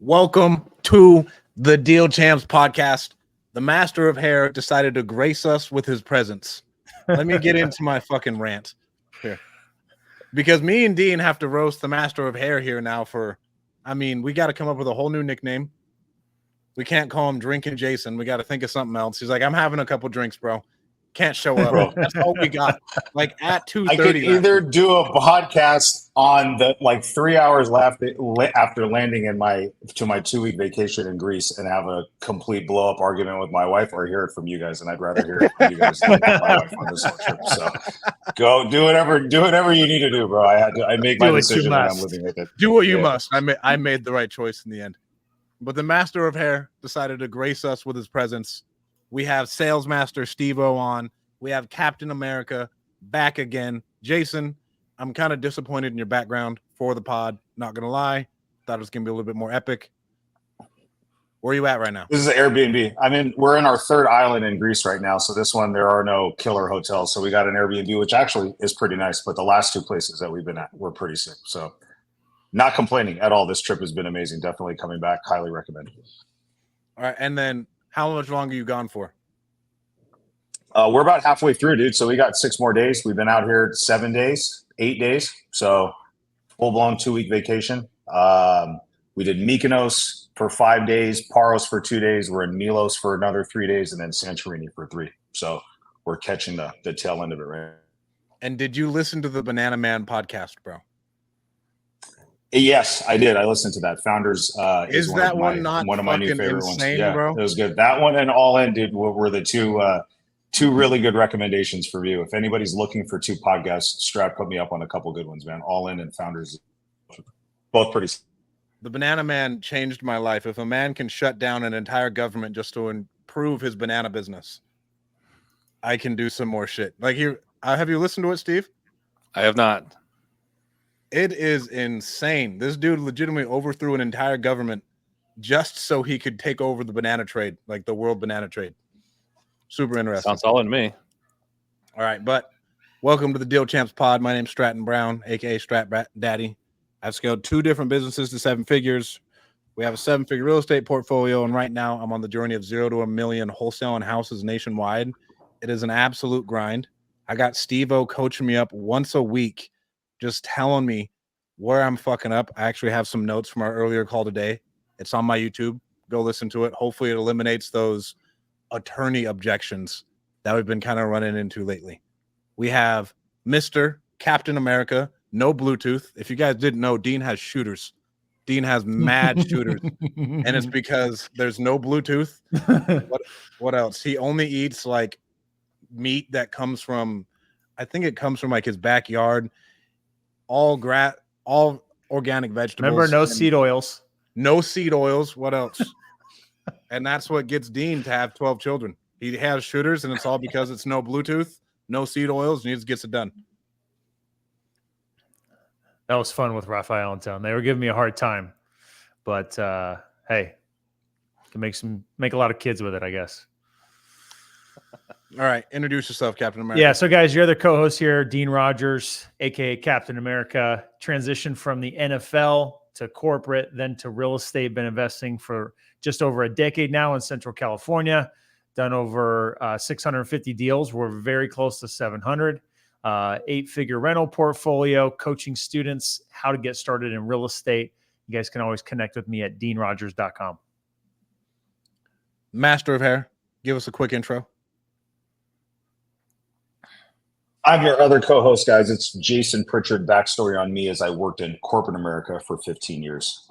Welcome to the Deal Champs podcast. The master of hair decided to grace us with his presence. Let me get into my fucking rant here. Because me and Dean have to roast the master of hair here now we got to come up with a whole new nickname. We can't call him Drinking Jason. We got to think of something else. He's like, I'm having a couple drinks, bro. Can't show up. Bro. That's all we got. Like at 2:30. I could either do a podcast on the 3 hours left after landing in my 2-week vacation in Greece and have a complete blow up argument with my wife, or hear it from you guys. And I'd rather hear it from you guys than my wife on this whole trip. So go do whatever you need to do, bro. I make my decision and I'm living with it. Do what you must. I made the right choice in the end. But the master of hair decided to grace us with his presence. We have Sales Master Steve-O on. We have Captain America back again. Jason, I'm kind of disappointed in your background for the pod. Not going to lie. Thought it was going to be a little bit more epic. Where are you at right now? This is an Airbnb. We're in our third island in Greece right now. So this one, there are no killer hotels. So we got an Airbnb, which actually is pretty nice. But the last two places that we've been at were pretty sick. So not complaining at all. This trip has been amazing. Definitely coming back. Highly recommend. All right. And then how much longer are you gone for? We're about halfway through, dude. So we got 6 more days. We've been out here 8 days. So full-blown 2-week vacation. We did Mykonos for 5 days, Paros for 2 days. We're in Milos for another 3 days, and then Santorini for 3. So we're catching the tail end of it right now. And did you listen to the Banana Man podcast, bro? Yes, I did. I listened to that. Founders is one that one not one of my new favorite insane, ones. Yeah, bro? It was good. That one and All In, dude, were the two really good recommendations for you. If anybody's looking for 2 podcasts, Strat put me up on a couple good ones, man. All In and Founders, both pretty. The Banana Man changed my life. If a man can shut down an entire government just to improve his banana business, I can do some more shit. Like here, have you listened to it, Steve? I have not. It is insane. This dude legitimately overthrew an entire government just so he could take over the banana trade, like the world banana trade. Super interesting. Sounds solid to me. All right, but welcome to the Deal Champs pod. My name's Stratton Brown, aka Strat Daddy. I've scaled 2 different businesses to 7 figures. We have a 7-figure real estate portfolio, and right now I'm on the journey of 0 to $1 million wholesaling houses nationwide. It is an absolute grind. I got Steve-O coaching me up once a week, just telling me where I'm fucking up. I actually have some notes from our earlier call today. It's on my YouTube. Go listen to it. Hopefully it eliminates those attorney objections that we've been kind of running into lately. We have Mr. Captain America, no Bluetooth. If you guys didn't know, Dean has shooters. Dean has mad shooters. And it's because there's no Bluetooth. What else? He only eats like meat that comes from, I think it comes from like his backyard. All organic vegetables. Remember, no seed oils. No seed oils. What else? And that's what gets Dean to have 12 children. He has shooters, and it's all because it's no Bluetooth, no seed oils, and he just gets it done. That was fun with Raphael in town. They were giving me a hard time, but hey, can make a lot of kids with it, I guess. All right, introduce yourself, Captain America. Yeah, so guys, your other co-host here, Dean Rogers, aka Captain America, transitioned from the NFL to corporate, then to real estate. Been investing for just over a decade now in Central California. Done over 650 deals. We're very close to 700. 8-figure rental portfolio, coaching students how to get started in real estate. You guys can always connect with me at deanrogers.com. Master of hair, give us a quick intro. I'm your other co-host, guys. It's Jason Pritchard. Backstory on me is I worked in corporate America for 15 years.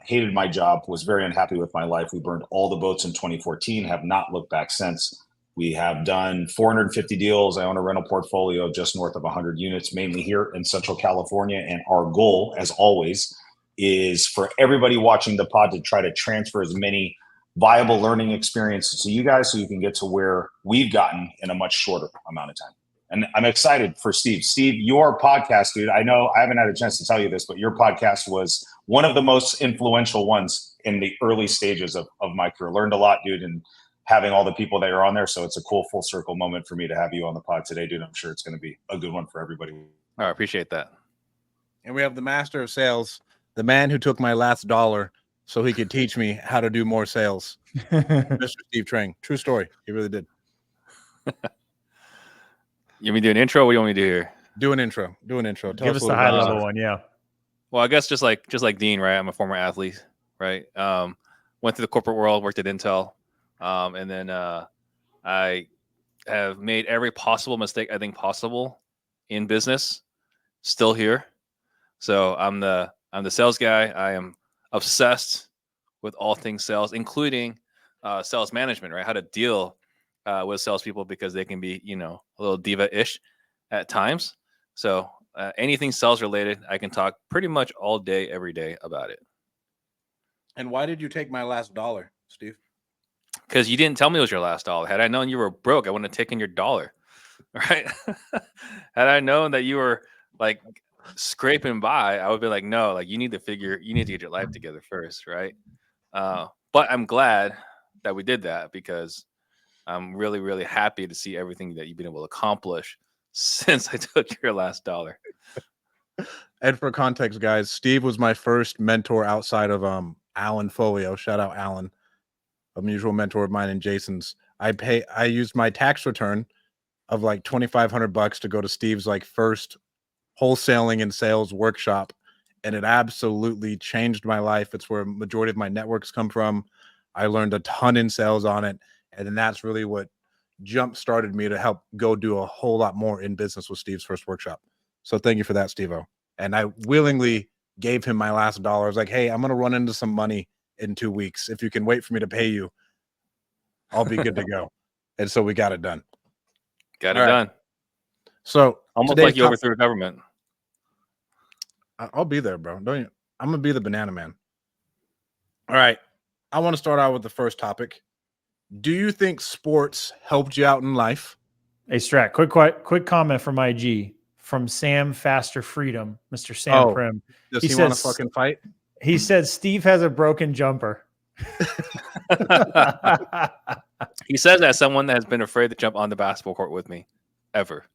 Hated my job, was very unhappy with my life. We burned all the boats in 2014, have not looked back since. We have done 450 deals. I own a rental portfolio of just north of 100 units, mainly here in Central California. And our goal, as always, is for everybody watching the pod to try to transfer as many viable learning experiences to you guys so you can get to where we've gotten in a much shorter amount of time. And I'm excited for Steve. Steve, your podcast, dude, I know I haven't had a chance to tell you this, but your podcast was one of the most influential ones in the early stages of my career. Learned a lot, dude, and having all the people that are on there. So it's a cool full circle moment for me to have you on the pod today, dude. I'm sure it's going to be a good one for everybody. Oh, I appreciate that. And we have the master of sales, the man who took my last dollar so he could teach me how to do more sales. Mr. Steve Trang. True story. He really did. You want me to do an intro? What do you want me to do here? Do an intro. Tell Give us a the little high about level yourself. one. Yeah. Well, I guess just like Dean, right? I'm a former athlete, right? Went through the corporate world, worked at Intel, and then I have made every possible mistake I think possible in business. Still here, so I'm the sales guy. I am obsessed with all things sales, including sales management, right? How to deal with salespeople because they can be, a little diva-ish at times. So anything sales related, I can talk pretty much all day, every day about it. And why did you take my last dollar, Steve? Because you didn't tell me it was your last dollar. Had I known you were broke, I wouldn't have taken your dollar, right? Had I known that you were like scraping by, I would be like, no, like you need to get your life together first, right? But I'm glad that we did that because I'm really, really happy to see everything that you've been able to accomplish since I took your last dollar. And for context, guys, Steve was my first mentor outside of Alan Folio. Shout out Alan, a mutual mentor of mine and Jason's. I used my tax return of like $2,500 to go to Steve's like first wholesaling and sales workshop, and it absolutely changed my life. It's where a majority of my networks come from. I learned a ton in sales on it, and then that's really what jump started me to help go do a whole lot more in business with Steve's first workshop. So thank you for that, Steve-O. And I willingly gave him my last dollar. I was like, hey, I'm going to run into some money in 2 weeks. If you can wait for me to pay you, I'll be good to go. And so we got it done. Got it done. So almost like you overthrew the government. I'll be there, bro. I'm going to be the banana man. All right. I want to start out with the first topic. Do you think sports helped you out in life? Hey, Strat, quick comment from IG from Sam Faster Freedom, Mr. Sam Prim. Does he want to fucking fight? He said Steve has a broken jumper. He says that as someone that has been afraid to jump on the basketball court with me ever.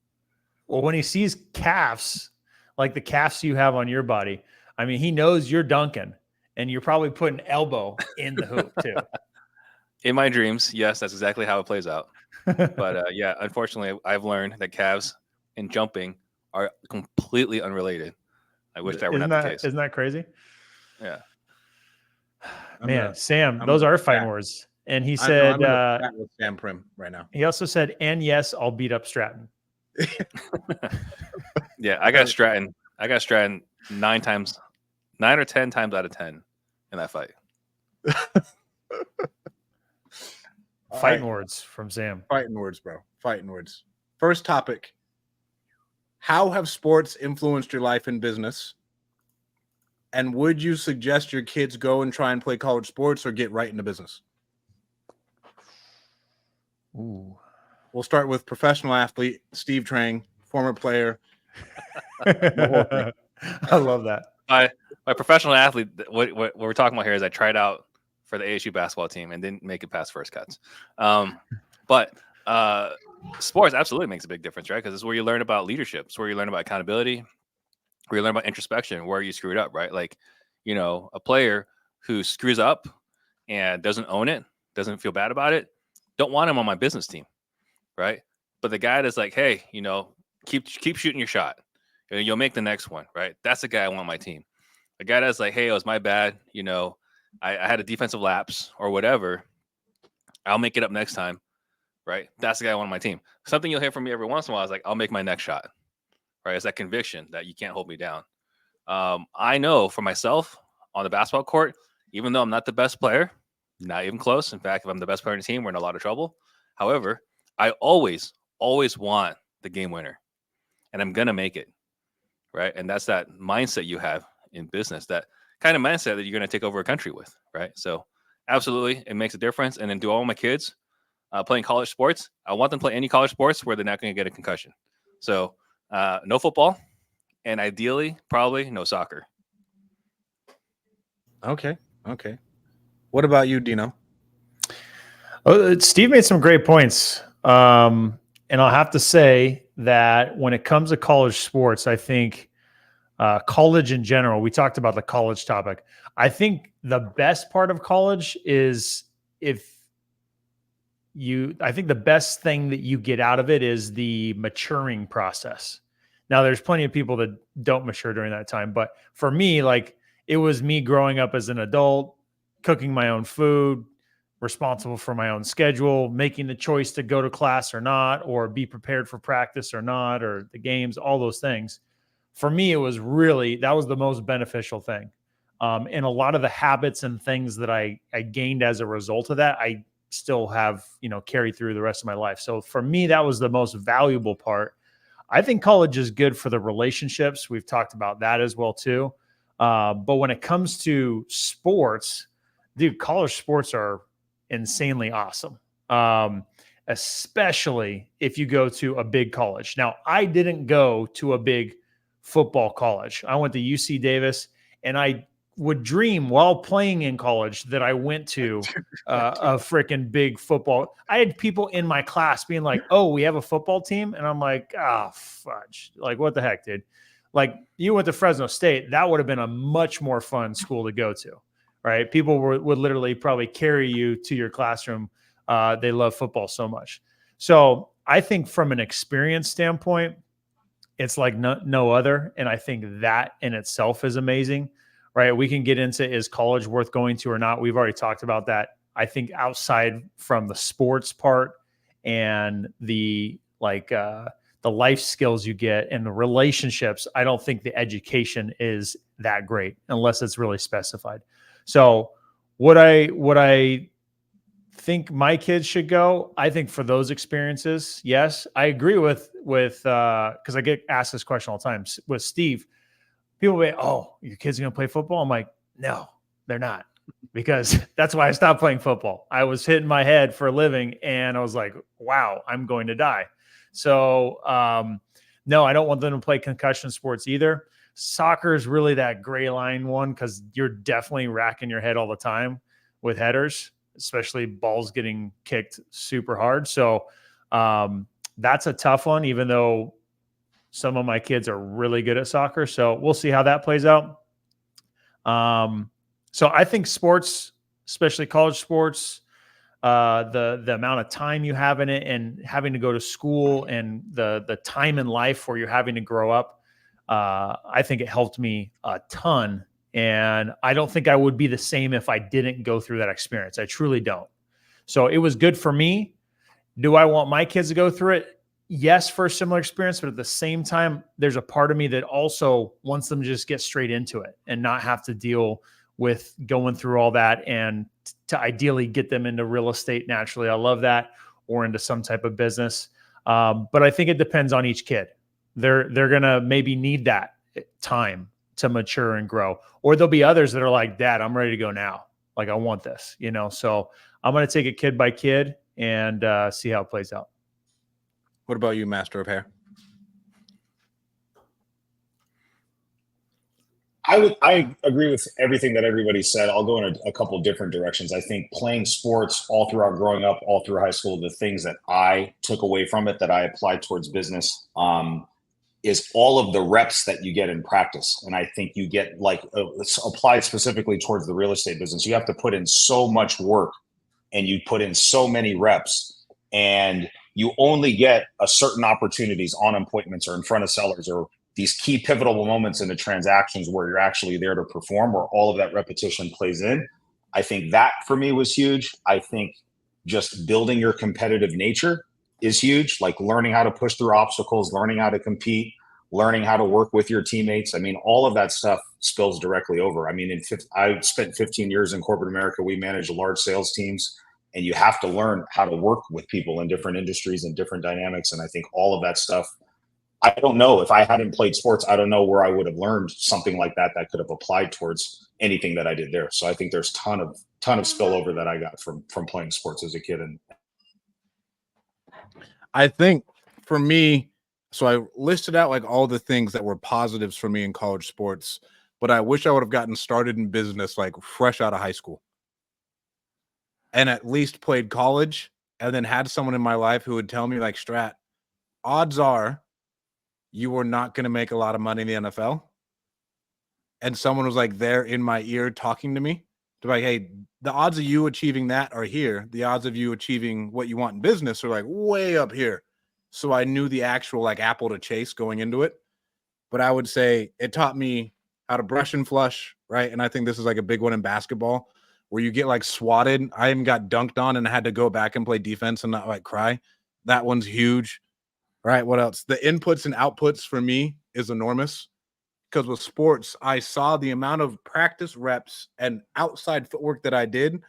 Well, when he sees calves, like the calves you have on your body, I mean, he knows you're dunking and you're probably putting elbow in the hoop too. In my dreams, yes, that's exactly how it plays out. But yeah, unfortunately, I've learned that calves and jumping are completely unrelated. I wish that were not the case. Isn't that crazy? Yeah. Man, Sam, those are fighting words. And he said, I'm with Sam Prim right now. He also said, and yes, I'll beat up Stratton. Yeah, I got Stratton 9 or 10 times out of 10 in that fight. Fighting words from Sam. Fighting words, bro. Fighting words. First topic. How have sports influenced your life and business? And would you suggest your kids go and try and play college sports or get right into business? Ooh. We'll start with professional athlete, Steve Trang, former player. I love that. My professional athlete, what we're talking about here is I tried out for the ASU basketball team and didn't make it past first cuts. But sports absolutely makes a big difference, right? Because it's where you learn about leadership. It's where you learn about accountability, where you learn about introspection, where you screwed up, right? Like, a player who screws up and doesn't own it, doesn't feel bad about it, don't want him on my business team, right? But the guy that's like, hey, keep shooting your shot. You'll make the next one, right? That's the guy I want on my team. A guy that's like, hey, it was my bad. I had a defensive lapse or whatever. I'll make it up next time, right? That's the guy I want on my team. Something you'll hear from me every once in a while is like, I'll make my next shot, right? It's that conviction that you can't hold me down. I know for myself on the basketball court, even though I'm not the best player, not even close. In fact, if I'm the best player on the team, we're in a lot of trouble. However, I always want the game winner, and I'm going to make it, right? And that's that mindset you have in business, that kind of mindset that you're going to take over a country with, right? So absolutely, it makes a difference. And then do all my kids playing college sports, I want them to play any college sports where they're not going to get a concussion. So no football, and ideally, probably no soccer. Okay. What about you, Dino? Oh, Steve made some great points. And I'll have to say that when it comes to college sports, I think college in general. We talked about the college topic. I think the best part of college is I think the best thing that you get out of it is the maturing process. Now, there's plenty of people that don't mature during that time, but for me, like, it was me growing up as an adult, cooking my own food, responsible for my own schedule, making the choice to go to class or not, or be prepared for practice or not, or the games, all those things. For me, that was the most beneficial thing. And a lot of the habits and things that I gained as a result of that, I still have, carried through the rest of my life. So for me, that was the most valuable part. I think college is good for the relationships. We've talked about that as well too. But when it comes to sports, dude, college sports are insanely awesome. Especially if you go to a big college. Now, I didn't go to a big football college. I went to UC Davis, and I would dream while playing in college that I went to a freaking big football. I had people in my class being like, "Oh, we have a football team," and I'm like, "Ah, fudge! Like, what the heck, dude? Like, you went to Fresno State. That would have been a much more fun school to go to, right? People would literally probably carry you to your classroom. They love football so much. So I think from an experience standpoint, it's like no other. And I think that in itself is amazing, right? We can get into, is college worth going to or not? We've already talked about that. I think outside from the sports part and the life skills you get and the relationships, I don't think the education is that great unless it's really specified. So would I think my kids should go? I think for those experiences, yes. I agree with because I get asked this question all the time with Steve. People say, "Oh, your kids are going to play football?" I'm like, "No, they're not," because that's why I stopped playing football. I was hitting my head for a living, and I was like, "Wow, I'm going to die." So, no, I don't want them to play concussion sports either. Soccer is really that gray line one because you're definitely racking your head all the time with headers, especially balls getting kicked super hard. So that's a tough one, even though some of my kids are really good at soccer. So we'll see how that plays out. So I think sports, especially college sports, the amount of time you have in it and having to go to school and the time in life where you're having to grow up, I think it helped me a ton. And I don't think I would be the same if I didn't go through that experience. I truly don't. So it was good for me. Do I want my kids to go through it? Yes, for a similar experience, but at the same time, there's a part of me that also wants them to just get straight into it and not have to deal with going through all that, and to ideally get them into real estate naturally. I love that, or into some type of business. But I think it depends on each kid. They're going to maybe need that time to mature and grow. Or there'll be others that are like, "Dad, I'm ready to go now. Like, I want this, So I'm going to take it kid by kid and see how it plays out." What about you, Master of Hair? I agree with everything that everybody said. I'll go in a couple of different directions. I think playing sports all throughout growing up, all through high school, the things that I took away from it that I applied towards business, is all of the reps that you get in practice. And I think you get applied specifically towards the real estate business. You have to put in so much work and you put in so many reps, and you only get a certain opportunities on appointments or in front of sellers or these key pivotal moments in the transactions where you're actually there to perform, where all of that repetition plays in. I think that for me was huge. I think just building your competitive nature is huge, like learning how to push through obstacles, learning how to compete, learning how to work with your teammates. I mean, all of that stuff spills directly over. I mean, I spent 15 years in corporate America. We managed large sales teams, and you have to learn how to work with people in different industries and different dynamics. And I think all of that stuff, I don't know if I hadn't played sports, I don't know where I would have learned something like that could have applied towards anything that I did there. So I think there's ton of spillover that I got from playing sports as a kid. And I think for me, so I listed out like all the things that were positives for me in college sports, but I wish I would have gotten started in business like fresh out of high school and at least played college, and then had someone in my life who would tell me, like, Strat, odds are you are not going to make a lot of money in the NFL, and someone was like there in my ear talking to me, to like, hey, the odds of you achieving that are here. The odds of you achieving what you want in business are like way up here. So I knew the actual like apple to chase going into it. But I would say it taught me how to brush and flush, right? And I think this is like a big one in basketball where you get like swatted. I even got dunked on and I had to go back and play defense and not like cry. That one's huge. All right, what else? The inputs and outputs for me is enormous because with sports, I saw the amount of practice reps and outside footwork that I did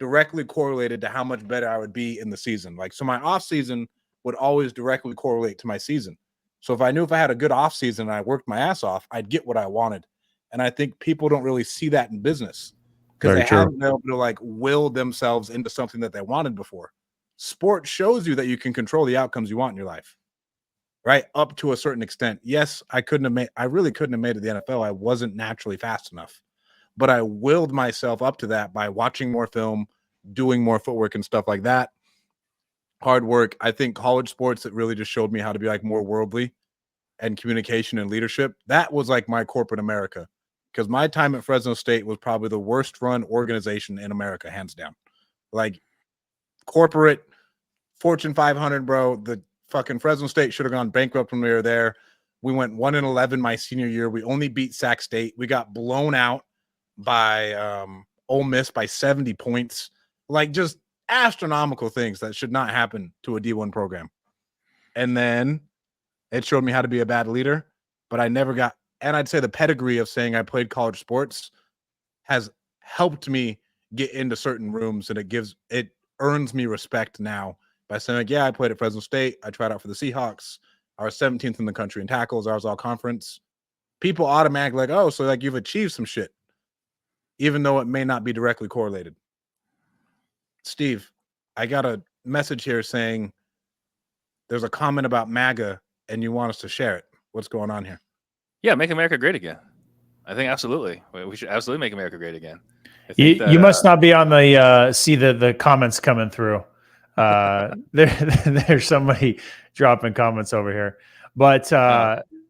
directly correlated to how much better I would be in the season. Like, so my off season would always directly correlate to my season. So if I knew if I had a good off season and I worked my ass off, I'd get what I wanted. And I think people don't really see that in business because they haven't been able to like will themselves into something that they wanted before. Sport shows you that you can control the outcomes you want in your life, right? Up to a certain extent. Yes, I really couldn't have made it to the NFL. I wasn't naturally fast enough, but I willed myself up to that by watching more film, doing more footwork and stuff like that. Hard work. I think college sports, it really just showed me how to be like more worldly and communication and leadership. That was like my corporate America, because my time at Fresno State was probably the worst run organization in America, hands down. Like corporate Fortune 500, bro. The fucking Fresno State should have gone bankrupt when we were there. We went 1-11 my senior year. We only beat Sac State. We got blown out by Ole Miss by 70 points. Like just astronomical things that should not happen to a D1 program. And then it showed me how to be a bad leader, but I never got, and I'd say the pedigree of saying I played college sports has helped me get into certain rooms, and it earns me respect now by saying like, yeah, I played at Fresno State. I tried out for the Seahawks. I was 17th in the country in tackles. I was all conference. People automatically like, oh, so like you've achieved some shit, even though it may not be directly correlated. Steve, I got a message here saying there's a comment about MAGA and you want us to share it. What's going on here? Yeah, make America great again. I think absolutely. We should absolutely make America great again. You must not be on the see the comments coming through. There's somebody dropping comments over here, but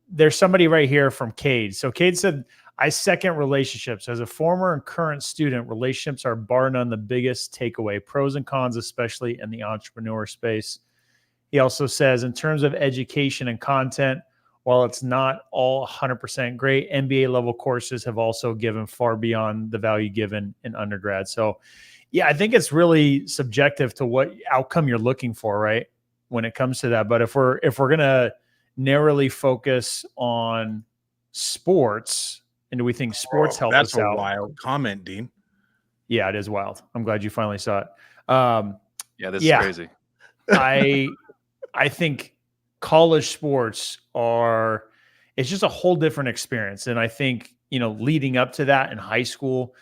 there's somebody right here from Cade. So Cade said, I second relationships. As a former and current student, relationships are bar none the biggest takeaway, pros and cons, especially in the entrepreneur space. He also says, in terms of education and content, while it's not all 100% great, MBA level courses have also given far beyond the value given in undergrad. So yeah, I think it's really subjective to what outcome you're looking for, right? When it comes to that. But if we're going to narrowly focus on sports, and do we think sports help us out? That's a wild comment, Dean. Yeah, it is wild. I'm glad you finally saw it. Yeah, this is crazy. I think college sports it's just a whole different experience. And I think, leading up to that in high school,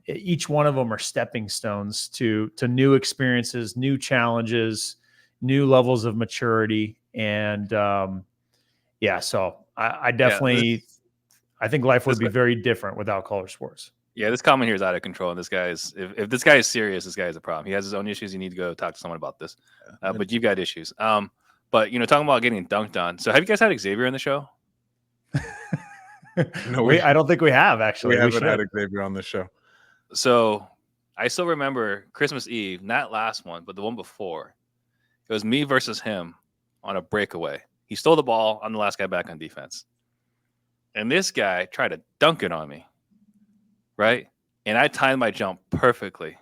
each one of them are stepping stones to new experiences, new challenges, new levels of maturity. And so I definitely, I think life would be very different without college sports. Yeah, this comment here is out of control. And this guy's, if this guy is serious, this guy is a problem. He has his own issues. You need to go talk to someone about this. But you've got issues. But talking about getting dunked on. So have you guys had Xavier on the show? No, I don't think we have, actually. We haven't had Xavier on the show. So I still remember Christmas Eve, not last one, but the one before. It was me versus him on a breakaway. He stole the ball. I'm the last guy back on defense. And this guy tried to dunk it on me. Right? And I timed my jump perfectly.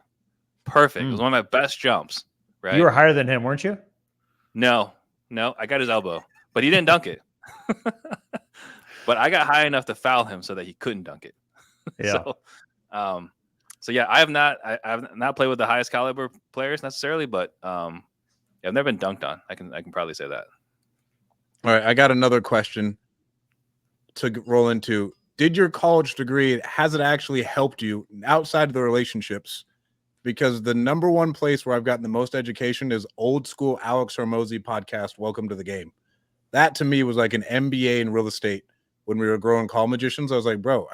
Perfect. It was one of my best jumps. Right? You were higher than him, weren't you? No, I got his elbow, but he didn't dunk it. But I got high enough to foul him so that he couldn't dunk it. Yeah. So yeah, I have not played with the highest caliber players necessarily, but I've never been dunked on. I can probably say that. All right, I got another question to roll into. Did your college degree, has it actually helped you outside of the relationships? Because the number one place where I've gotten the most education is old school Alex Hormozy podcast, Welcome to the Game. That to me was like an MBA in real estate when we were growing call magicians. I was like, bro,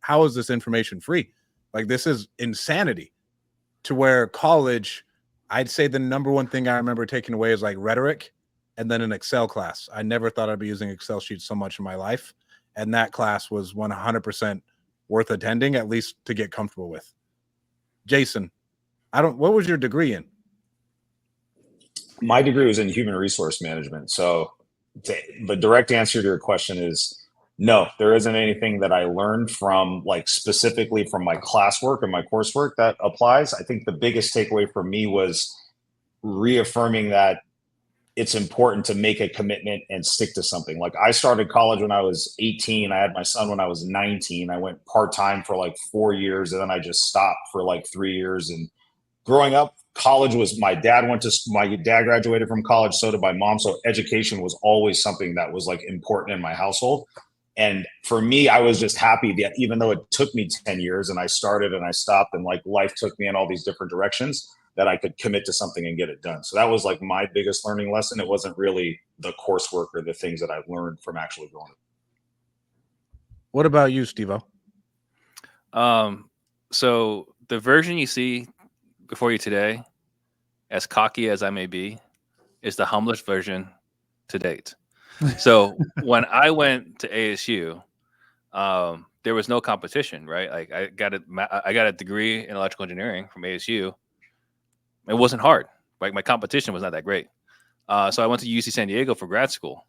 how is this information free? Like, this is insanity. To where college, I'd say the number one thing I remember taking away is like rhetoric and then an Excel class. I never thought I'd be using Excel sheets so much in my life. and that class was 100% worth attending, at least to get comfortable with. Jason, what was your degree in? My degree was in human resource management. So the direct answer to your question is no, there isn't anything that I learned from, like, specifically from my classwork and my coursework that applies. I think the biggest takeaway for me was reaffirming that it's important to make a commitment and stick to something. Like, I started college when I was 18. I had my son when I was 19. I went part-time for like 4 years, and then I just stopped for like 3 years. And growing up, college was, my dad graduated from college, so did my mom. So education was always something that was like important in my household. And for me, I was just happy that even though it took me 10 years and I started and I stopped and like life took me in all these different directions, that I could commit to something and get it done. So that was like my biggest learning lesson. It wasn't really the coursework or the things that I've learned from actually going. What about you, Steve-O? So the version you see before you today, as cocky as I may be, is the humblest version to date. So when I went to ASU, there was no competition, right? Like, I got a degree in electrical engineering from ASU. It wasn't hard. Like, my competition was not that great. So I went to UC San Diego for grad school.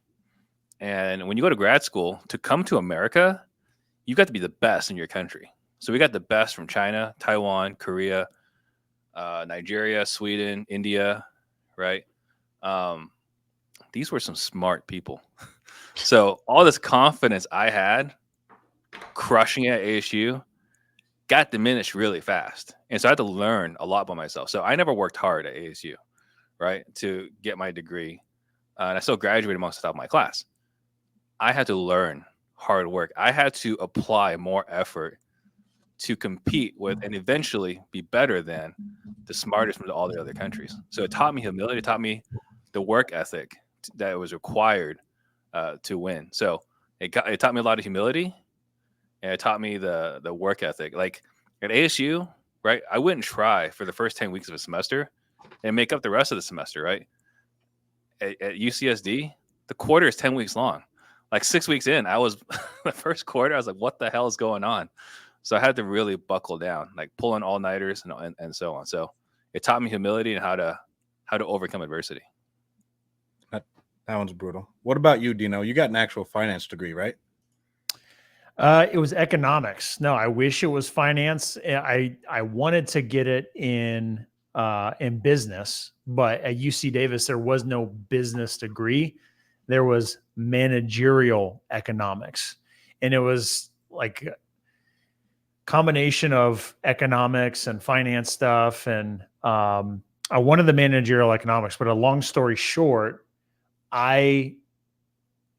And when you go to grad school, to come to America, you got to be the best in your country. So we got the best from China, Taiwan, Korea, Nigeria, Sweden, India, right? These were some smart people. So all this confidence I had crushing at ASU got diminished really fast. And so I had to learn a lot by myself. So I never worked hard at ASU, right, to get my degree. And I still graduated amongst the top of my class. I had to learn hard work. I had to apply more effort to compete with and eventually be better than the smartest from all the other countries. So it taught me humility. It taught me the work ethic that was required to win. So it taught me a lot of humility, and it taught me the work ethic. Like, at ASU, right, I wouldn't try for the first 10 weeks of a semester and make up the rest of the semester, right? At UCSD, the quarter is 10 weeks long. Like, 6 weeks in, I was the first quarter, I was like, what the hell is going on? So I had to really buckle down, like pulling all-nighters and so on. So it taught me humility and how to overcome adversity. That one's brutal. What about you, Dino? You got an actual finance degree, right? It was economics. No, I wish it was finance. I wanted to get it in business, but at UC Davis, there was no business degree. There was managerial economics. And it was like a combination of economics and finance stuff. And I wanted the managerial economics, but a long story short,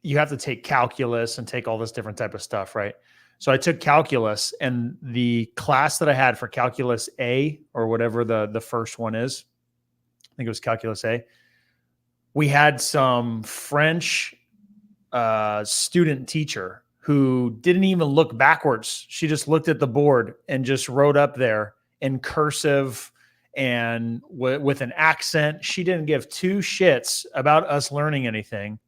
you have to take calculus and take all this different type of stuff, right? So I took calculus, and the class that I had for calculus A, or whatever the first one is, I think it was calculus A, we had some French student teacher who didn't even look backwards. She just looked at the board and just wrote up there in cursive and with an accent. She didn't give two shits about us learning anything.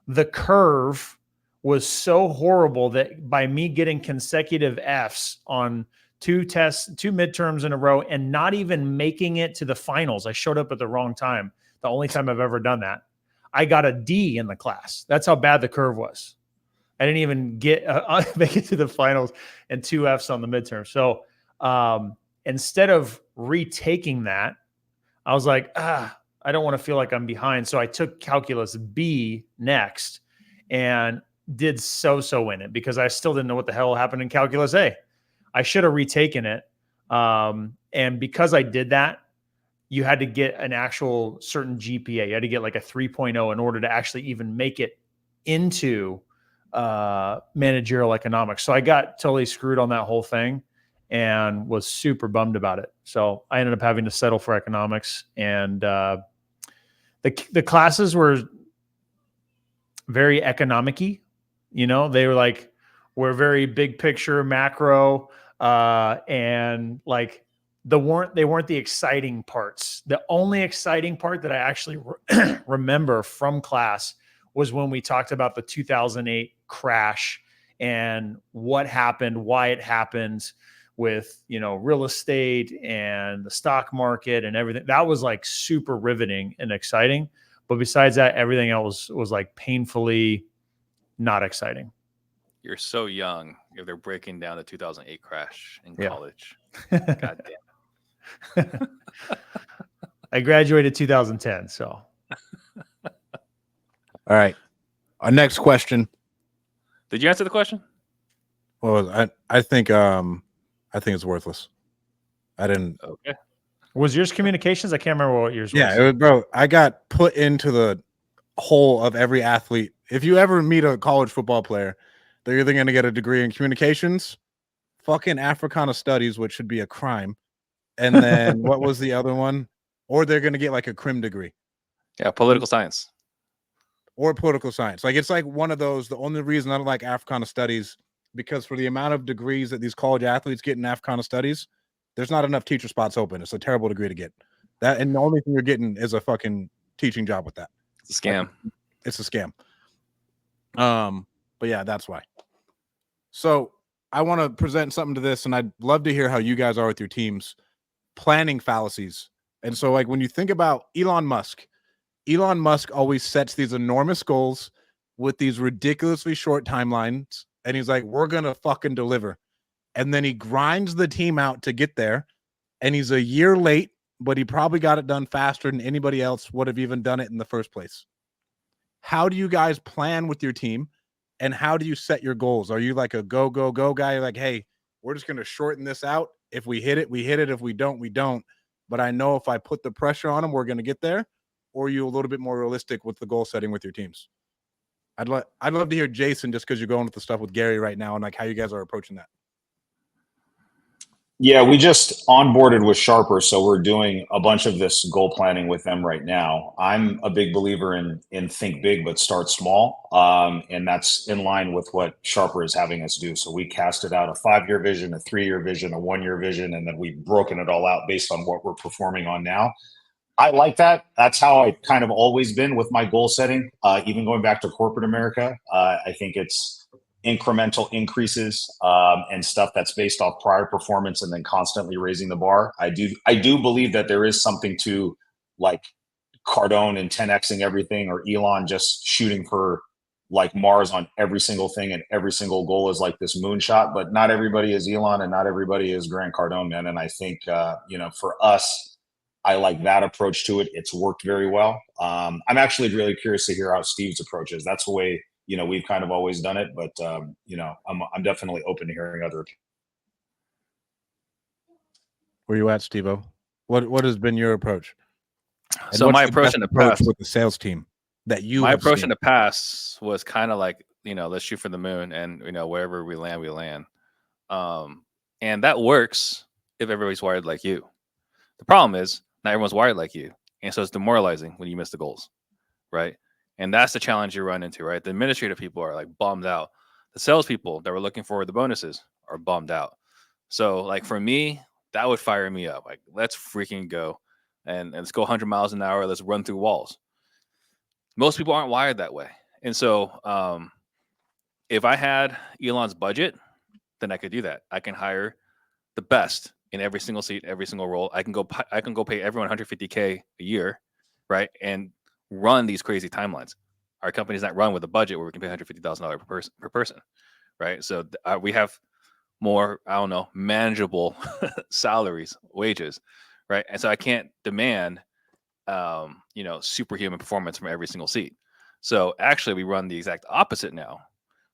The curve was so horrible that by me getting consecutive Fs on two midterms in a row and not even making it to the finals, I showed up at the wrong time. The only time I've ever done that. I got a D in the class. That's how bad the curve was. I didn't even make it to the finals and two Fs on the midterm. So instead of retaking that, I was like, I don't want to feel like I'm behind. So I took calculus B next and did so in it because I still didn't know what the hell happened in calculus A. I should have retaken it. And because I did that, you had to get an actual certain GPA. You had to get like a 3.0 in order to actually even make it into managerial economics. So I got totally screwed on that whole thing and was super bummed about it. So I ended up having to settle for economics, and the classes were very economic-y. You know, they were very big picture, macro, and like they weren't the exciting parts. The only exciting part that I actually remember from class was when we talked about the 2008 crash and what happened, why it happened with, real estate and the stock market and everything. That was like super riveting and exciting. But besides that, everything else was like painfully not exciting. You're so young if they're breaking down the 2008 crash in Yeah. college. God damn. I graduated 2010, so. All right. Our next question. Did you answer the question? Well, I think it's worthless. I didn't. Okay. Was yours communications? I can't remember what yours was. Yeah, it was, bro. I got put into the hole of every athlete. If you ever meet a college football player, they're either going to get a degree in communications, fucking Africana studies, which should be a crime, and then what was the other one? Or they're going to get like a crim degree. Yeah, political science. Or political science. Like, it's like one of those. The only reason I don't like Africana studies, because for the amount of degrees that these college athletes get in Africana studies, there's not enough teacher spots open. It's a terrible degree to get. That, and the only thing you're getting is a fucking teaching job with that. It's a scam. It's a scam. But yeah, that's why. So I want to present something to this, and I'd love to hear how you guys are with your teams planning fallacies. And so, like, when you think about Elon Musk always sets these enormous goals with these ridiculously short timelines, and he's like, we're gonna fucking deliver. And then he grinds the team out to get there, and he's a year late, but he probably got it done faster than anybody else would have even done it in the first place. How do you guys plan with your team, and how do you set your goals? Are you like a go, go, go guy? You're like, hey, we're just going to shorten this out. If we hit it, we hit it. If we don't, we don't. But I know if I put the pressure on them, we're going to get there. Or are you a little bit more realistic with the goal setting with your teams? I'd love to hear Jason, just because you're going with the stuff with Gary right now, and like how you guys are approaching that. Yeah, we just onboarded with Sharper, so we're doing a bunch of this goal planning with them right now. I'm a big believer in think big but start small, and that's in line with what Sharper is having us do. So we casted out a 5-year vision, a 3-year vision, a 1-year vision, and then we've broken it all out based on what we're performing on now. I like that. That's how I kind of always been with my goal setting, even going back to corporate America. I think it's incremental increases and stuff that's based off prior performance and then constantly raising the bar. I do believe that there is something to like Cardone and 10xing everything, or Elon just shooting for like Mars on every single thing, and every single goal is like this moonshot. But not everybody is Elon, and not everybody is Grant Cardone, man. And I think for us, I like that approach to it. It's worked very well. I'm actually really curious to hear how Steve's approach is. That's the way we've kind of always done it, but I'm definitely open to hearing other. Where you at, Steve-O? What has been your approach? And so my approach in the past with the sales team that you my approach in the past was kind of like, let's shoot for the moon, and wherever we land, we land. And that works if everybody's wired like you. The problem is not everyone's wired like you, and so it's demoralizing when you miss the goals, right? And that's the challenge you run into, right? The administrative people are like bummed out. The salespeople that were looking for the bonuses are bummed out. So like for me, that would fire me up. Like, let's freaking go and let's go 100 miles an hour. Let's run through walls. Most people aren't wired that way. And so if I had Elon's budget, then I could do that. I can hire the best in every single seat, every single role. I can go pay everyone $150K a year, right? And run these crazy timelines. Our company's not run with a budget where we can pay $150,000 per person, right? So we have more, manageable salaries, wages, right? And so I can't demand, superhuman performance from every single seat. So actually, we run the exact opposite now.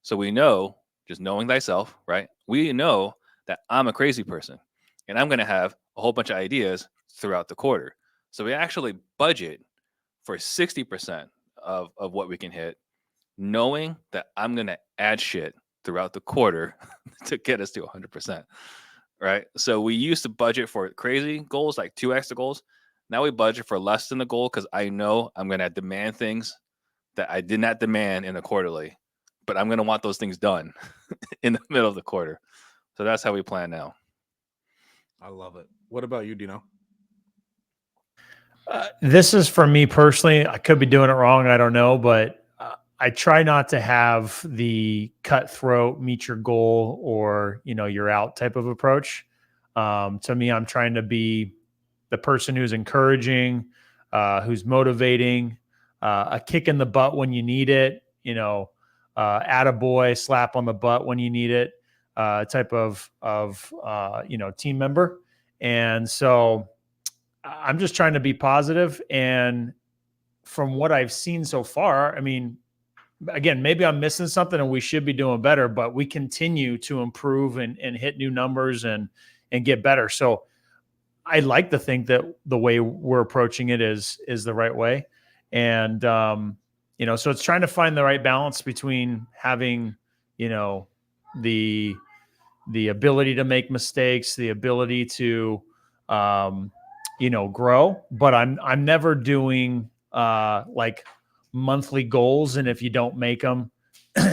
So we know, just knowing thyself, right? We know that I'm a crazy person, and I'm going to have a whole bunch of ideas throughout the quarter. So we actually budget for 60% of what we can hit, knowing that I'm going to add shit throughout the quarter to get us to 100%, right? So we used to budget for crazy goals, like 2x the goals. Now we budget for less than the goal because I know I'm going to demand things that I did not demand in the quarterly, but I'm going to want those things done in the middle of the quarter. So that's how we plan now. I love it. What about you, Dino? This is for me personally. I could be doing it wrong. I don't know, but I try not to have the cutthroat, meet your goal, or, you're out type of approach. To me, I'm trying to be the person who's encouraging, who's motivating, a kick in the butt when you need it, attaboy, slap on the butt when you need it, type of team member. And so I'm just trying to be positive. And from what I've seen so far, I mean, again, maybe I'm missing something and we should be doing better, but we continue to improve and hit new numbers and get better. So I like to think that the way we're approaching it is the right way. And, so it's trying to find the right balance between having, the ability to make mistakes, the ability to, grow, but I'm never doing, like monthly goals. And if you don't make them,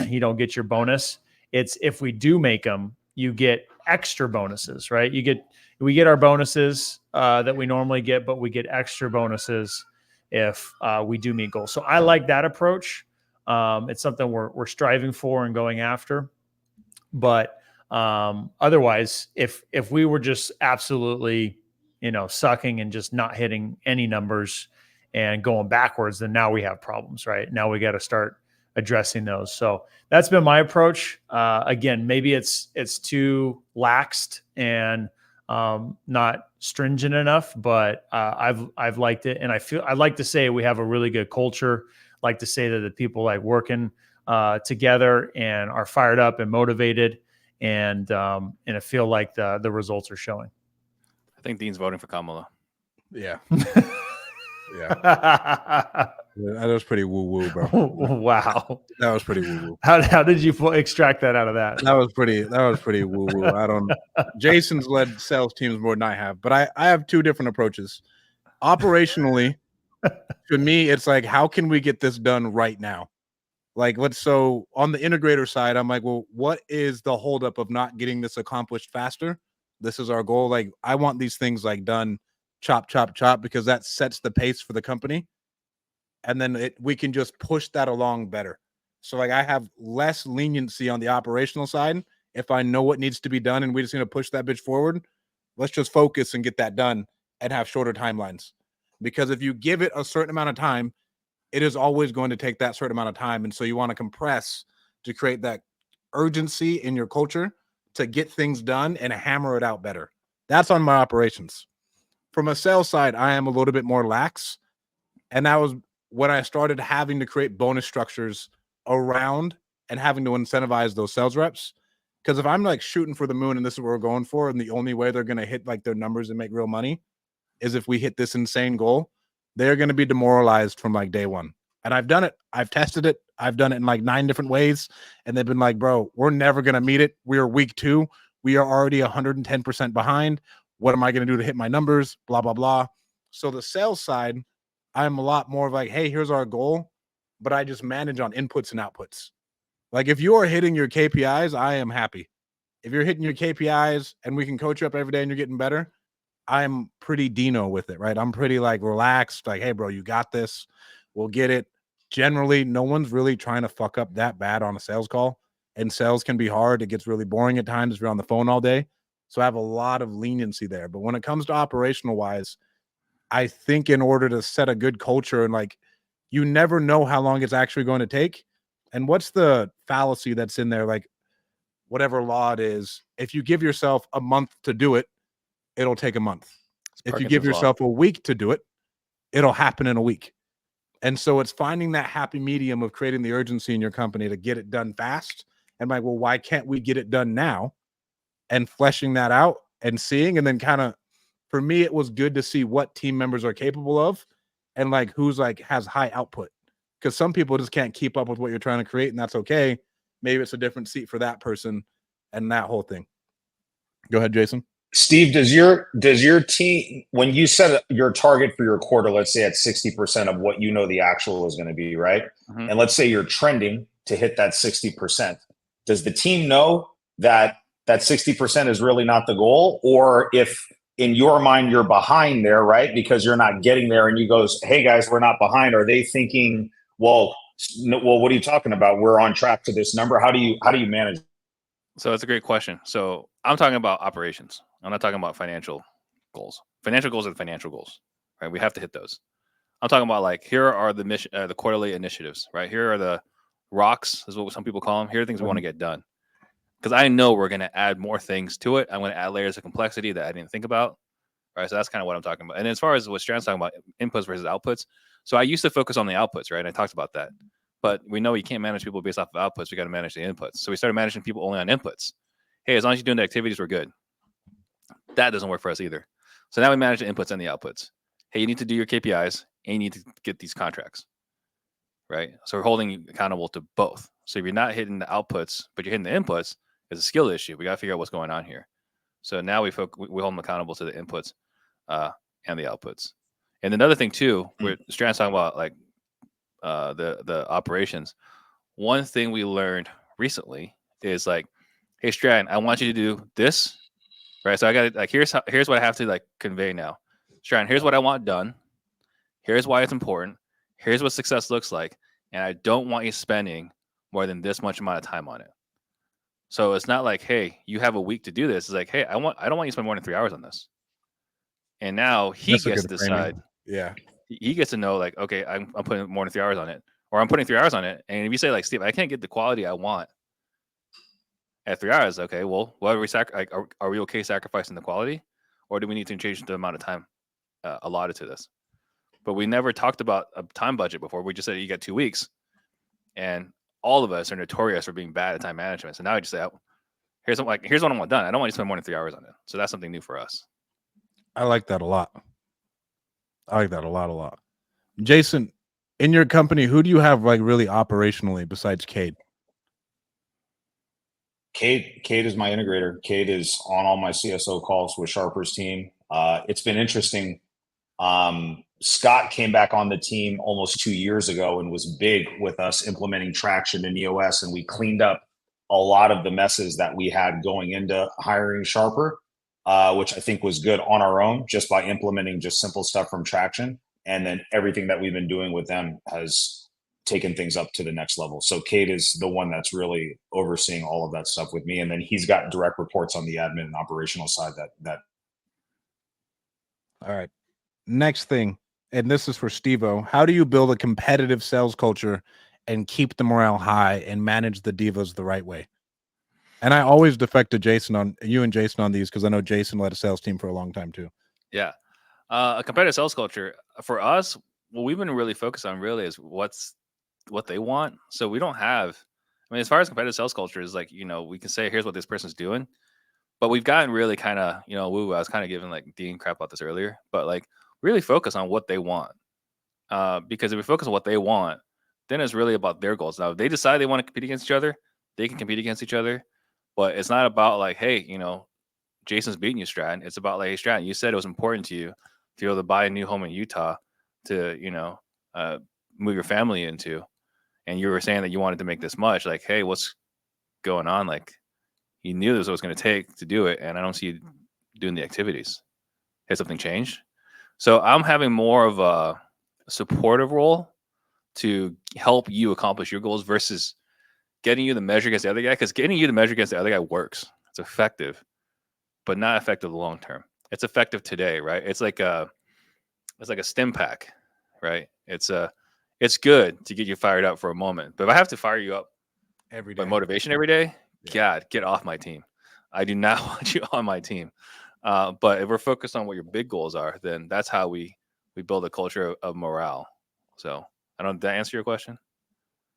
you don't get your bonus. It's if we do make them, you get extra bonuses, right? We get our bonuses that we normally get, but we get extra bonuses if we do meet goals. So I like that approach. It's something we're striving for and going after. But otherwise, if we were just absolutely, sucking and just not hitting any numbers and going backwards, then now we have problems, right? Now we got to start addressing those. So that's been my approach. Again, maybe it's too laxed and not stringent enough, but I've liked it, and I'd like to say we have a really good culture. I like to say that the people like working together and are fired up and motivated, and I feel like the results are showing. I think Dean's voting for Kamala. Yeah. Yeah. That was pretty woo-woo, bro. Wow. That was pretty woo-woo. How did you extract that out of that? That was pretty woo-woo. Jason's led sales teams more than I have, but I have two different approaches. Operationally, to me, it's like, how can we get this done right now? Like, so on the integrator side, I'm like, well, what is the holdup of not getting this accomplished faster? This is our goal. Like, I want these things like done chop, chop, chop, because that sets the pace for the company. And then we can just push that along better. So like I have less leniency on the operational side. If I know what needs to be done and we just need to push that bitch forward, let's just focus and get that done and have shorter timelines. Because if you give it a certain amount of time, it is always going to take that certain amount of time. And so you want to compress to create that urgency in your culture to get things done and hammer it out better. That's on my operations. From a sales side, I am a little bit more lax. And that was when I started having to create bonus structures around and having to incentivize those sales reps. Because if I'm like shooting for the moon and this is what we're going for, and the only way they're going to hit like their numbers and make real money is if we hit this insane goal, they're going to be demoralized from like day one. And I've done it. I've tested it. I've done it in like 9 different ways. And they've been like, bro, we're never going to meet it. We are week 2. We are already 110% behind. What am I going to do to hit my numbers? Blah, blah, blah. So the sales side, I'm a lot more of like, hey, here's our goal, but I just manage on inputs and outputs. Like if you are hitting your KPIs, I am happy. If you're hitting your KPIs and we can coach you up every day and you're getting better, I'm pretty Dino with it, right? I'm pretty like relaxed, like, hey, bro, you got this. We'll get it. Generally, no one's really trying to fuck up that bad on a sales call, and sales can be hard. It gets really boring at times if you're on the phone all day. So I have a lot of leniency there. But when it comes to operational wise, I think in order to set a good culture and like, you never know how long it's actually going to take. And what's the fallacy that's in there? Like whatever law it is, if you give yourself a month to do it, it'll take a month. If you give yourself a week to do it, it'll happen in a week. And so it's finding that happy medium of creating the urgency in your company to get it done fast. And like, well, why can't we get it done now? And fleshing that out and seeing, and then kind of, for me, it was good to see what team members are capable of and like who's like has high output, because some people just can't keep up with what you're trying to create, and that's okay. Maybe it's a different seat for that person and that whole thing. Go ahead, Jason. Steve, does your team, when you set your target for your quarter, let's say at 60% of what you know the actual is going to be, right? Mm-hmm. And let's say you're trending to hit that 60%. Does the team know that 60% is really not the goal? Or if in your mind you're behind there, right, because you're not getting there, and you goes, hey guys, we're not behind, are they thinking, well, No, well, what are you talking about? We're on track to this number. How do you manage? So that's a great question. So I'm talking about operations. I'm not talking about financial goals. Financial goals are the financial goals, right? We have to hit those. I'm talking about like, here are the mission, the quarterly initiatives, right? Here are the rocks, is what some people call them. Here are things we want to get done. Because I know we're going to add more things to it. I'm going to add layers of complexity that I didn't think about, right? So that's kind of what I'm talking about. And as far as what Stratton's talking about, inputs versus outputs. So I used to focus on the outputs, right? And I talked about that. But we know you can't manage people based off of outputs. We got to manage the inputs. So we started managing people only on inputs. Hey, as long as you're doing the activities, we're good. That doesn't work for us either. So now we manage the inputs and the outputs. Hey, you need to do your KPIs and you need to get these contracts, right? So we're holding you accountable to both. So if you're not hitting the outputs, but you're hitting the inputs, it's a skill issue. We got to figure out what's going on here. So now we hold them accountable to the inputs and the outputs. And another thing too, we're Stratton's talking about like the operations. One thing we learned recently is like, hey Stratton, I want you to do this, right? So I got like here's what I have to like convey now. Stratton, here's what I want done. Here's why it's important. Here's what success looks like, and I don't want you spending more than this much amount of time on it. So it's not like, hey, you have a week to do this. It's like, hey, I don't want you to spend more than 3 hours on this. And now he gets to decide. Yeah. He gets to know, like, okay, I'm putting more than 3 hours on it, or I'm putting 3 hours on it. And if you say, like, Steve, I can't get the quality I want at 3 hours, okay, well, what are we are we okay sacrificing the quality, or do we need to change the amount of time allotted to this? But we never talked about a time budget before. We just said you got 2 weeks, and all of us are notorious for being bad at time management. So now I just say, oh, here's what I want done. I don't want you to spend more than 3 hours on it. So that's something new for us. I like that a lot. I like that a lot. Jason, in your company, who do you have like really operationally besides Cade? Cade is my integrator. Cade is on all my CSO calls with Sharper's team. It's been interesting. Scott came back on the team almost 2 years ago and was big with us implementing traction in EOS, and we cleaned up a lot of the messes that we had going into hiring Sharper, which I think was good on our own just by implementing just simple stuff from traction. And then everything that we've been doing with them has taken things up to the next level. So Cade is the one that's really overseeing all of that stuff with me. And then he's got direct reports on the admin and operational side that. All right. Next thing, and this is for Steve-O. How do you build a competitive sales culture and keep the morale high and manage the divas the right way? And I always defect to Jason on these because I know Jason led a sales team for a long time too. Yeah. A competitive sales culture for us, what we've been really focused on really is what they want. So we don't have, as far as competitive sales culture is like, we can say, here's what this person's doing, but we've gotten really kind of, woo. I was kind of giving like Dean crap about this earlier, but like really focus on what they want. Because if we focus on what they want, then it's really about their goals. Now, if they decide they want to compete against each other, they can compete against each other, but it's not about like, hey, Jason's beating you, Stratton. It's about like, hey, Stratton, you said it was important to you to be able to buy a new home in Utah to, move your family into, and you were saying that you wanted to make this much. Like, hey, what's going on? Like, you knew this was what it was going to take to do it, and I don't see you doing the activities. Has something changed? So I'm having more of a supportive role to help you accomplish your goals versus getting you the measure against the other guy. Because getting you the measure against the other guy works. It's effective, but not effective long term. It's effective today, right? It's like a stim pack, right? It's good to get you fired up for a moment, but if I have to fire you up every day, by motivation every day, yeah. God, get off my team. I do not want you on my team. But if we're focused on what your big goals are, then that's how we build a culture of morale. So did that answer your question?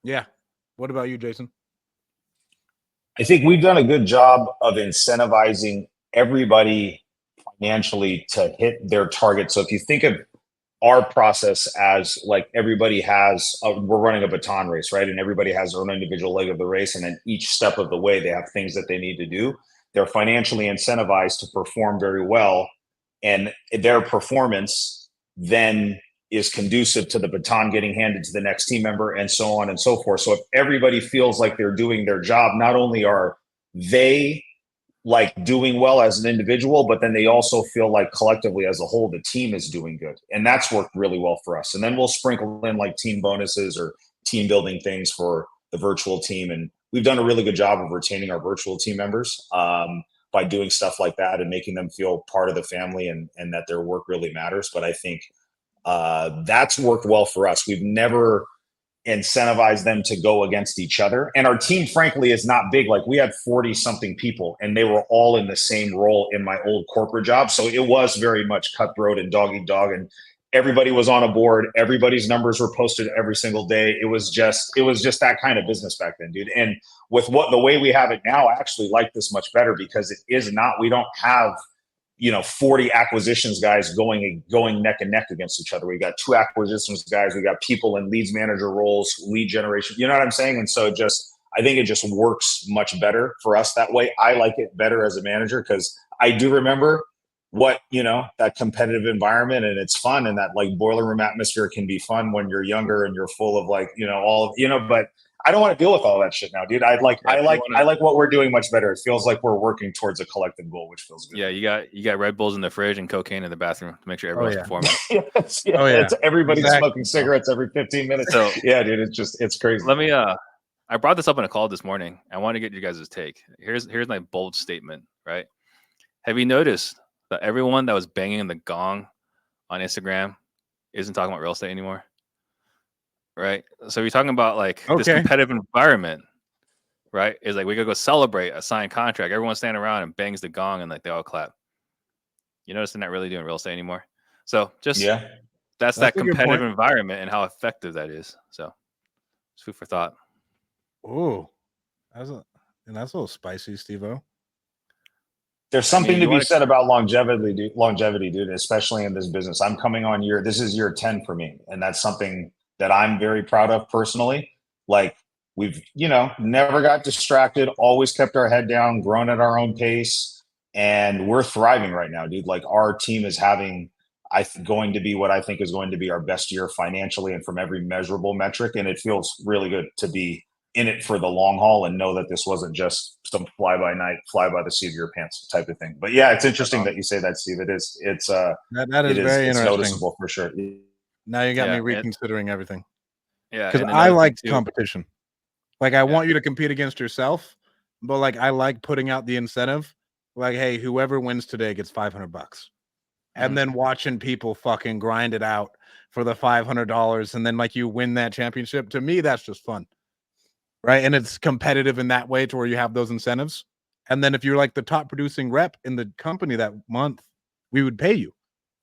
Yeah. What about you, Jason? I think we've done a good job of incentivizing everybody financially to hit their target. So if you think of our process as like everybody we're running a baton race, right? And everybody has their own individual leg of the race. And then each step of the way, they have things that they need to do. They're financially incentivized to perform very well. And their performance then is conducive to the baton getting handed to the next team member and so on and so forth. So if everybody feels like they're doing their job, not only are they like doing well as an individual, but then they also feel like collectively as a whole, the team is doing good. And that's worked really well for us. And then we'll sprinkle in like team bonuses or team building things for the virtual team. And we've done a really good job of retaining our virtual team members by doing stuff like that and making them feel part of the family and that their work really matters. But I think that's worked well for us. We've never incentivize them to go against each other. And our team, frankly, is not big. Like we had 40 something people and they were all in the same role in my old corporate job. So it was very much cutthroat and dog eat dog. And everybody was on a board. Everybody's numbers were posted every single day. It was just that kind of business back then, dude. And with the way we have it now, I actually like this much better because it is not, we don't have, 40 acquisitions guys going neck and neck against each other. We got 2 acquisitions guys. We got people in leads manager roles, lead generation. You know what I'm saying? And so I think it just works much better for us that way. I like it better as a manager because I do remember what, that competitive environment, and it's fun. And that like boiler room atmosphere can be fun when you're younger and you're full of like, but I don't want to deal with all that shit now, dude. I like what we're doing much better. It feels like we're working towards a collective goal, which feels good. Yeah, you got Red Bulls in the fridge and cocaine in the bathroom to make sure everyone's performing. Yes, yeah. It's everybody's smoking cigarettes every 15 minutes. So yeah, dude, it's crazy. Let me I brought this up in a call this morning. I want to get you guys' take. Here's my bold statement, right? Have you noticed that everyone that was banging the gong on Instagram isn't talking about real estate anymore? Right. So you're talking about like this competitive environment, right? Is like we gotta go celebrate a signed contract. Everyone's standing around and bangs the gong and like they all clap. You notice they're not really doing real estate anymore. So that's that competitive environment and how effective that is. So it's food for thought. Oh, that's a little spicy, Steve-O. There's something to be said about longevity, dude, especially in this business. I'm coming on this is year 10 for me. And that's something that I'm very proud of personally. Like we've, never got distracted, always kept our head down, grown at our own pace. And we're thriving right now, dude. Like our team is going to be what I think is going to be our best year financially and from every measurable metric. And it feels really good to be in it for the long haul and know that this wasn't just some fly by night, fly by the seat of your pants type of thing. But yeah, it's interesting that you say that, Steve. It is. It's very interesting. Noticeable for sure. Now you got me reconsidering everything. Yeah, because I like competition. Like I want you to compete against yourself, but like I like putting out the incentive. Like, hey, whoever wins today gets $500, and then watching people fucking grind it out for the $500, and then like you win that championship. To me, that's just fun, right? And it's competitive in that way to where you have those incentives. And then if you're like the top producing rep in the company that month, we would pay you.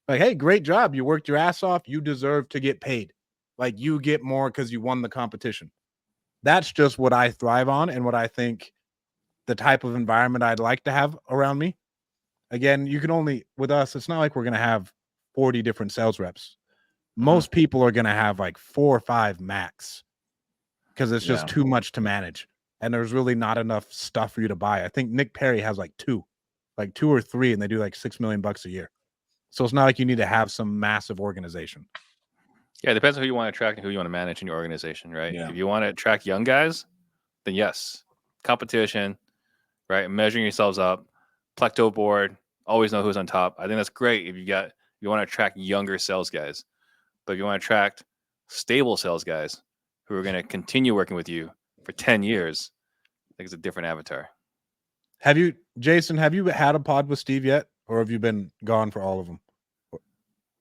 Like, hey, great job. You worked your ass off. You deserve to get paid. Like you get more because you won the competition. That's just what I thrive on and what I think the type of environment I'd like to have around me. Again, you can only, with us, it's not like we're going to have 40 different sales reps. Most people are going to have like 4 or 5 max because it's just too much to manage. And there's really not enough stuff for you to buy. I think Nick Perry has like 2 or 3, and they do like $6 million a year. So it's not like you need to have some massive organization. Yeah, it depends on who you want to attract and who you want to manage in your organization, right? Yeah. If you want to attract young guys, then yes, competition, right? Measuring yourselves up, Plecto board, always know who's on top. I think that's great if you want to attract younger sales guys. But if you want to attract stable sales guys who are going to continue working with you for 10 years, I think it's a different avatar. Jason, have you had a pod with Steve yet? Or have you been gone for all of them?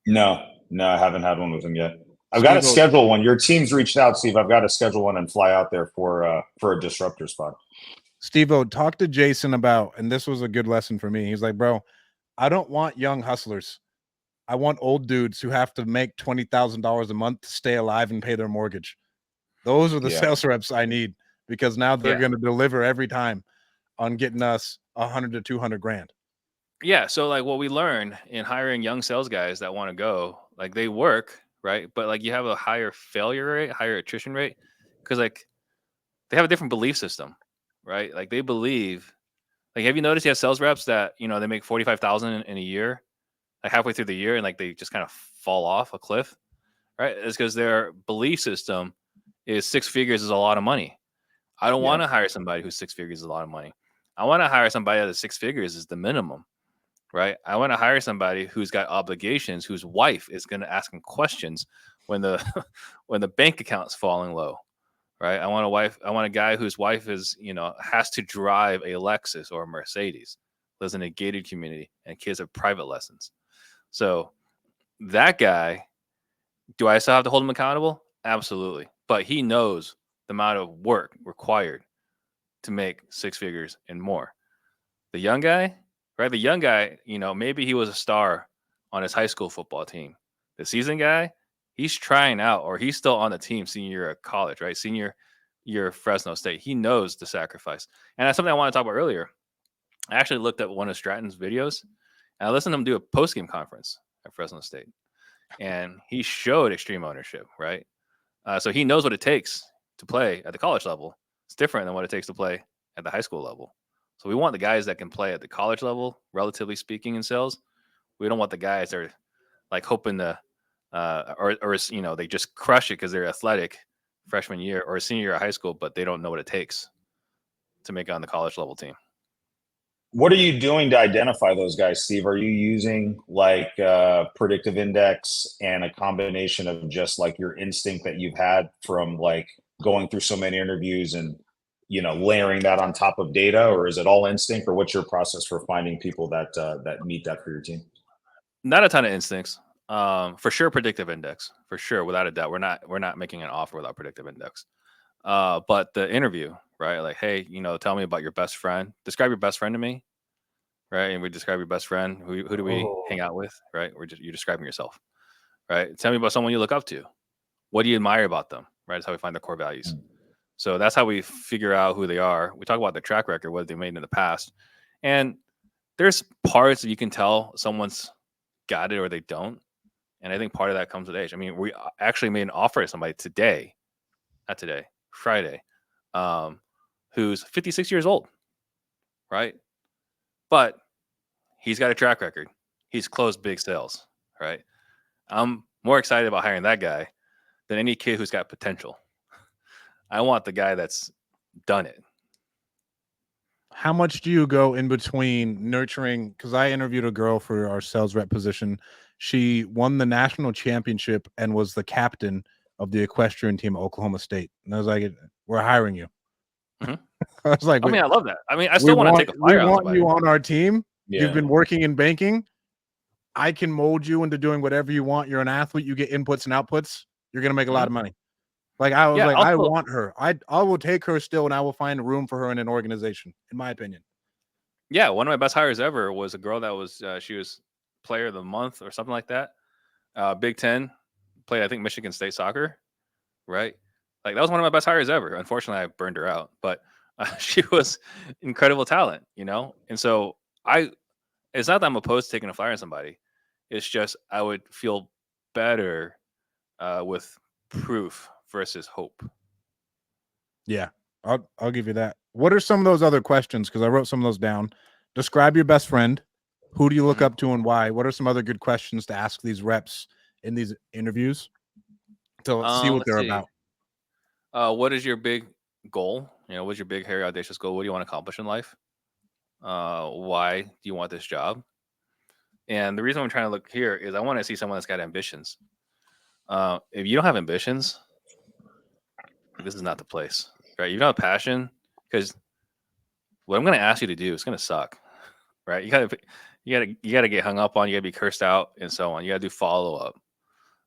No, I haven't had one with him yet. I've got to schedule one. Your team's reached out, Steve. I've got to schedule one and fly out there for a disruptor spot. Steve-O, talk to Jason about, and this was a good lesson for me. He's like, bro, I don't want young hustlers. I want old dudes who have to make $20,000 a month to stay alive and pay their mortgage. Those are the sales reps I need, because now they're going to deliver every time on getting us 100 to 200 grand. Yeah. So like what we learned in hiring young sales guys that want to go, like they work, right? But like you have a higher failure rate, higher attrition rate, because like they have a different belief system, right? Like they believe, like, have you noticed you have sales reps that, they make 45,000 in a year, like halfway through the year, and like they just kind of fall off a cliff, right? It's because their belief system is 6 figures is a lot of money. I don't want to hire somebody who's 6 figures is a lot of money. I want to hire somebody that 6 figures is the minimum, right? I want to hire somebody who's got obligations, whose wife is going to ask him questions when the when the bank account's falling low, right? I want a wife. I want a guy whose wife is, has to drive a Lexus or a Mercedes, lives in a gated community, and kids have private lessons. So that guy, do I still have to hold him accountable? Absolutely. But he knows the amount of work required to make 6 figures and more. The young guy, right? The young guy, maybe he was a star on his high school football team. The seasoned guy, he's trying out, or he's still on the team senior year of college, right? Senior year of Fresno State. He knows the sacrifice. And that's something I want to talk about earlier. I actually looked at one of Stratton's videos, and I listened to him do a post-game conference at Fresno State. And he showed extreme ownership, right? So he knows what it takes to play at the college level. It's different than what it takes to play at the high school level. So we want the guys that can play at the college level, relatively speaking, in sales. We don't want the guys that are like hoping to, or they just crush it because they're athletic freshman year or senior year of high school, but they don't know what it takes to make it on the college level team. What are you doing to identify those guys, Steve? Are you using like predictive index and a combination of just like your instinct that you've had from like going through so many interviews and, layering that on top of data, or is it all instinct, or what's your process for finding people that meet that for your team? Not a ton of instincts. For sure, predictive index. For sure, without a doubt. We're not making an offer without predictive index. But the interview, right? Like, hey, tell me about your best friend. Describe your best friend to me, right? And we describe your best friend. Who do we hang out with, right? You're describing yourself, right? Tell me about someone you look up to. What do you admire about them, right? That's how we find their core values. So that's how we figure out who they are. We talk about their track record, what they made in the past. And there's parts that you can tell someone's got it or they don't. And I think part of that comes with age. I mean, we actually made an offer to somebody Friday, who's 56 years old, right? But he's got a track record. He's closed big sales, right? I'm more excited about hiring that guy than any kid who's got potential. I want the guy that's done it. How much do you go in between nurturing? Because I interviewed a girl for our sales rep position. She won the national championship and was the captain of the equestrian team at Oklahoma State. And I was like, we're hiring you. Mm-hmm. I was like, I love that. I still want to take a flyer on somebody. We want you on our team. Yeah. You've been working in banking. I can mold you into doing whatever you want. You're an athlete. You get inputs and outputs. You're going to make a lot of money. Like I was I want her. I will take her still, and I will find room for her in an organization, in my opinion. Yeah, one of my best hires ever was a girl that was she was player of the month or something like that. Big Ten, played I think Michigan State soccer, right? Like that was one of my best hires ever. Unfortunately, I burned her out, but she was incredible talent, And so it's not that I'm opposed to taking a flyer on somebody. It's just I would feel better with proof versus hope. Yeah, I'll give you that. What are some of those other questions? Because I wrote some of those down. Describe your best friend. Who do you look up to and why? What are some other good questions to ask these reps in these interviews to see what they're about? What is your big goal? What's your big, hairy, audacious goal? What do you want to accomplish in life? Why do you want this job? And the reason I'm trying to look here is I want to see someone that's got ambitions. If you don't have ambitions, this is not the place, right? You don't have passion, because what I'm going to ask you to do is going to suck, right? You gotta get hung up on. You gotta be cursed out and so on. You gotta do follow up.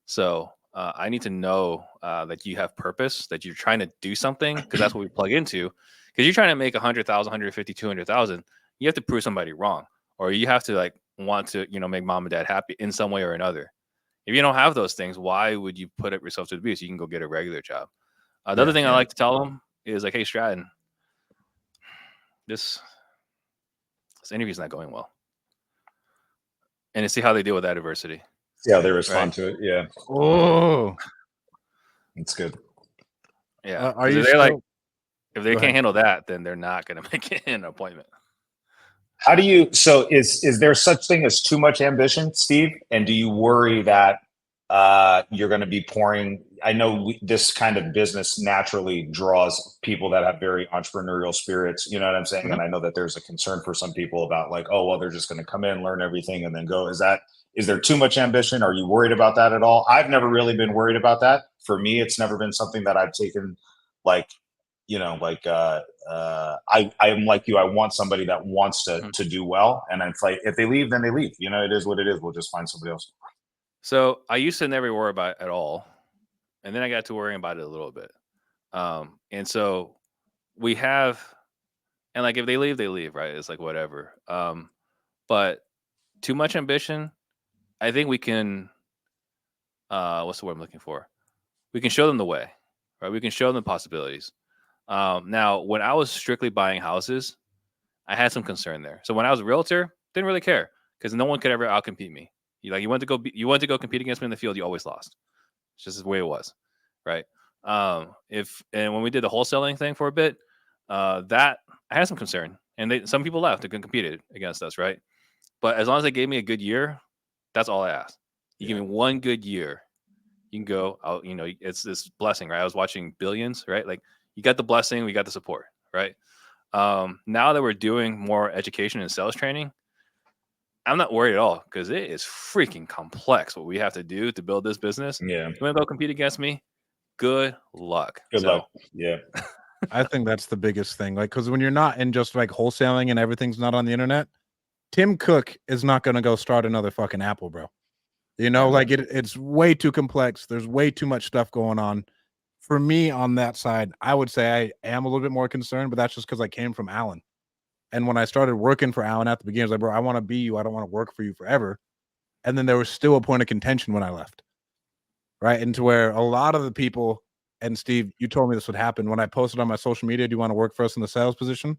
So I need to know that you have purpose, that you're trying to do something, because that's what we plug into. Because you're trying to make 100,000, 150, 200,000. You have to prove somebody wrong, or you have to want to make mom and dad happy in some way or another. If you don't have those things, why would you put up yourself to abuse? You can go get a regular job. The other thing I like to tell them is like, hey, Stratton, this interview's not going well. And to see how they deal with that adversity. See how they respond to it. Yeah. Oh, it's good. Yeah. Are you if they can't handle that, then they're not going to make an appointment. How do you, so is there such thing as too much ambition, Steve? And do you worry that you're going to be pouring, I know this kind of business naturally draws people that have very entrepreneurial spirits, you know what I'm saying? Mm-hmm. And I know that there's a concern for some people about like, oh, well, they're just going to come in, learn everything and then go. Is there too much ambition? Are you worried about that at all? I've never really been worried about that. For me, it's never been something that I've taken like, you know, like I'm like you. I want somebody that wants to do well, and it's like if they leave, then they leave. You know, it is what it is. We'll just find somebody else. So I used to never worry about it at all, and then I got to worrying about it a little bit. And so we have, and like if they leave, right? It's like whatever. But too much ambition, I think we can. What's the word I'm looking for? We can show them the way, right? We can show them the possibilities. Now, when I was strictly buying houses, I had some concern there. So when I was a realtor, didn't really care because no one could ever outcompete me. You went to go compete against me in the field, you always lost. It's just the way it was, right? And when we did the wholesaling thing for a bit, that I had some concern, and some people left and competed against us, right? But as long as they gave me a good year, that's all I asked. You give me one good year, you can go out. You know, it's this blessing, right? I was watching Billions, right? Like you got the blessing, we got the support, right? Now that we're doing more education and sales training, I'm not worried at all because it is freaking complex what we have to do to build this business. Yeah. You want to go compete against me? Good luck. Good luck. Yeah. I think that's the biggest thing. Like, because when you're not in just like wholesaling and everything's not on the internet, Tim Cook is not going to go start another fucking Apple, bro. You know, like it's way too complex. There's way too much stuff going on. For me on that side, I would say I am a little bit more concerned, but that's just because I came from Allen. And when I started working for Allen at the beginning, I was like, bro, I want to be you. I don't want to work for you forever. And then there was still a point of contention when I left. Right. And to where a lot of the people, and Steve, you told me this would happen when I posted on my social media, do you want to work for us in the sales position?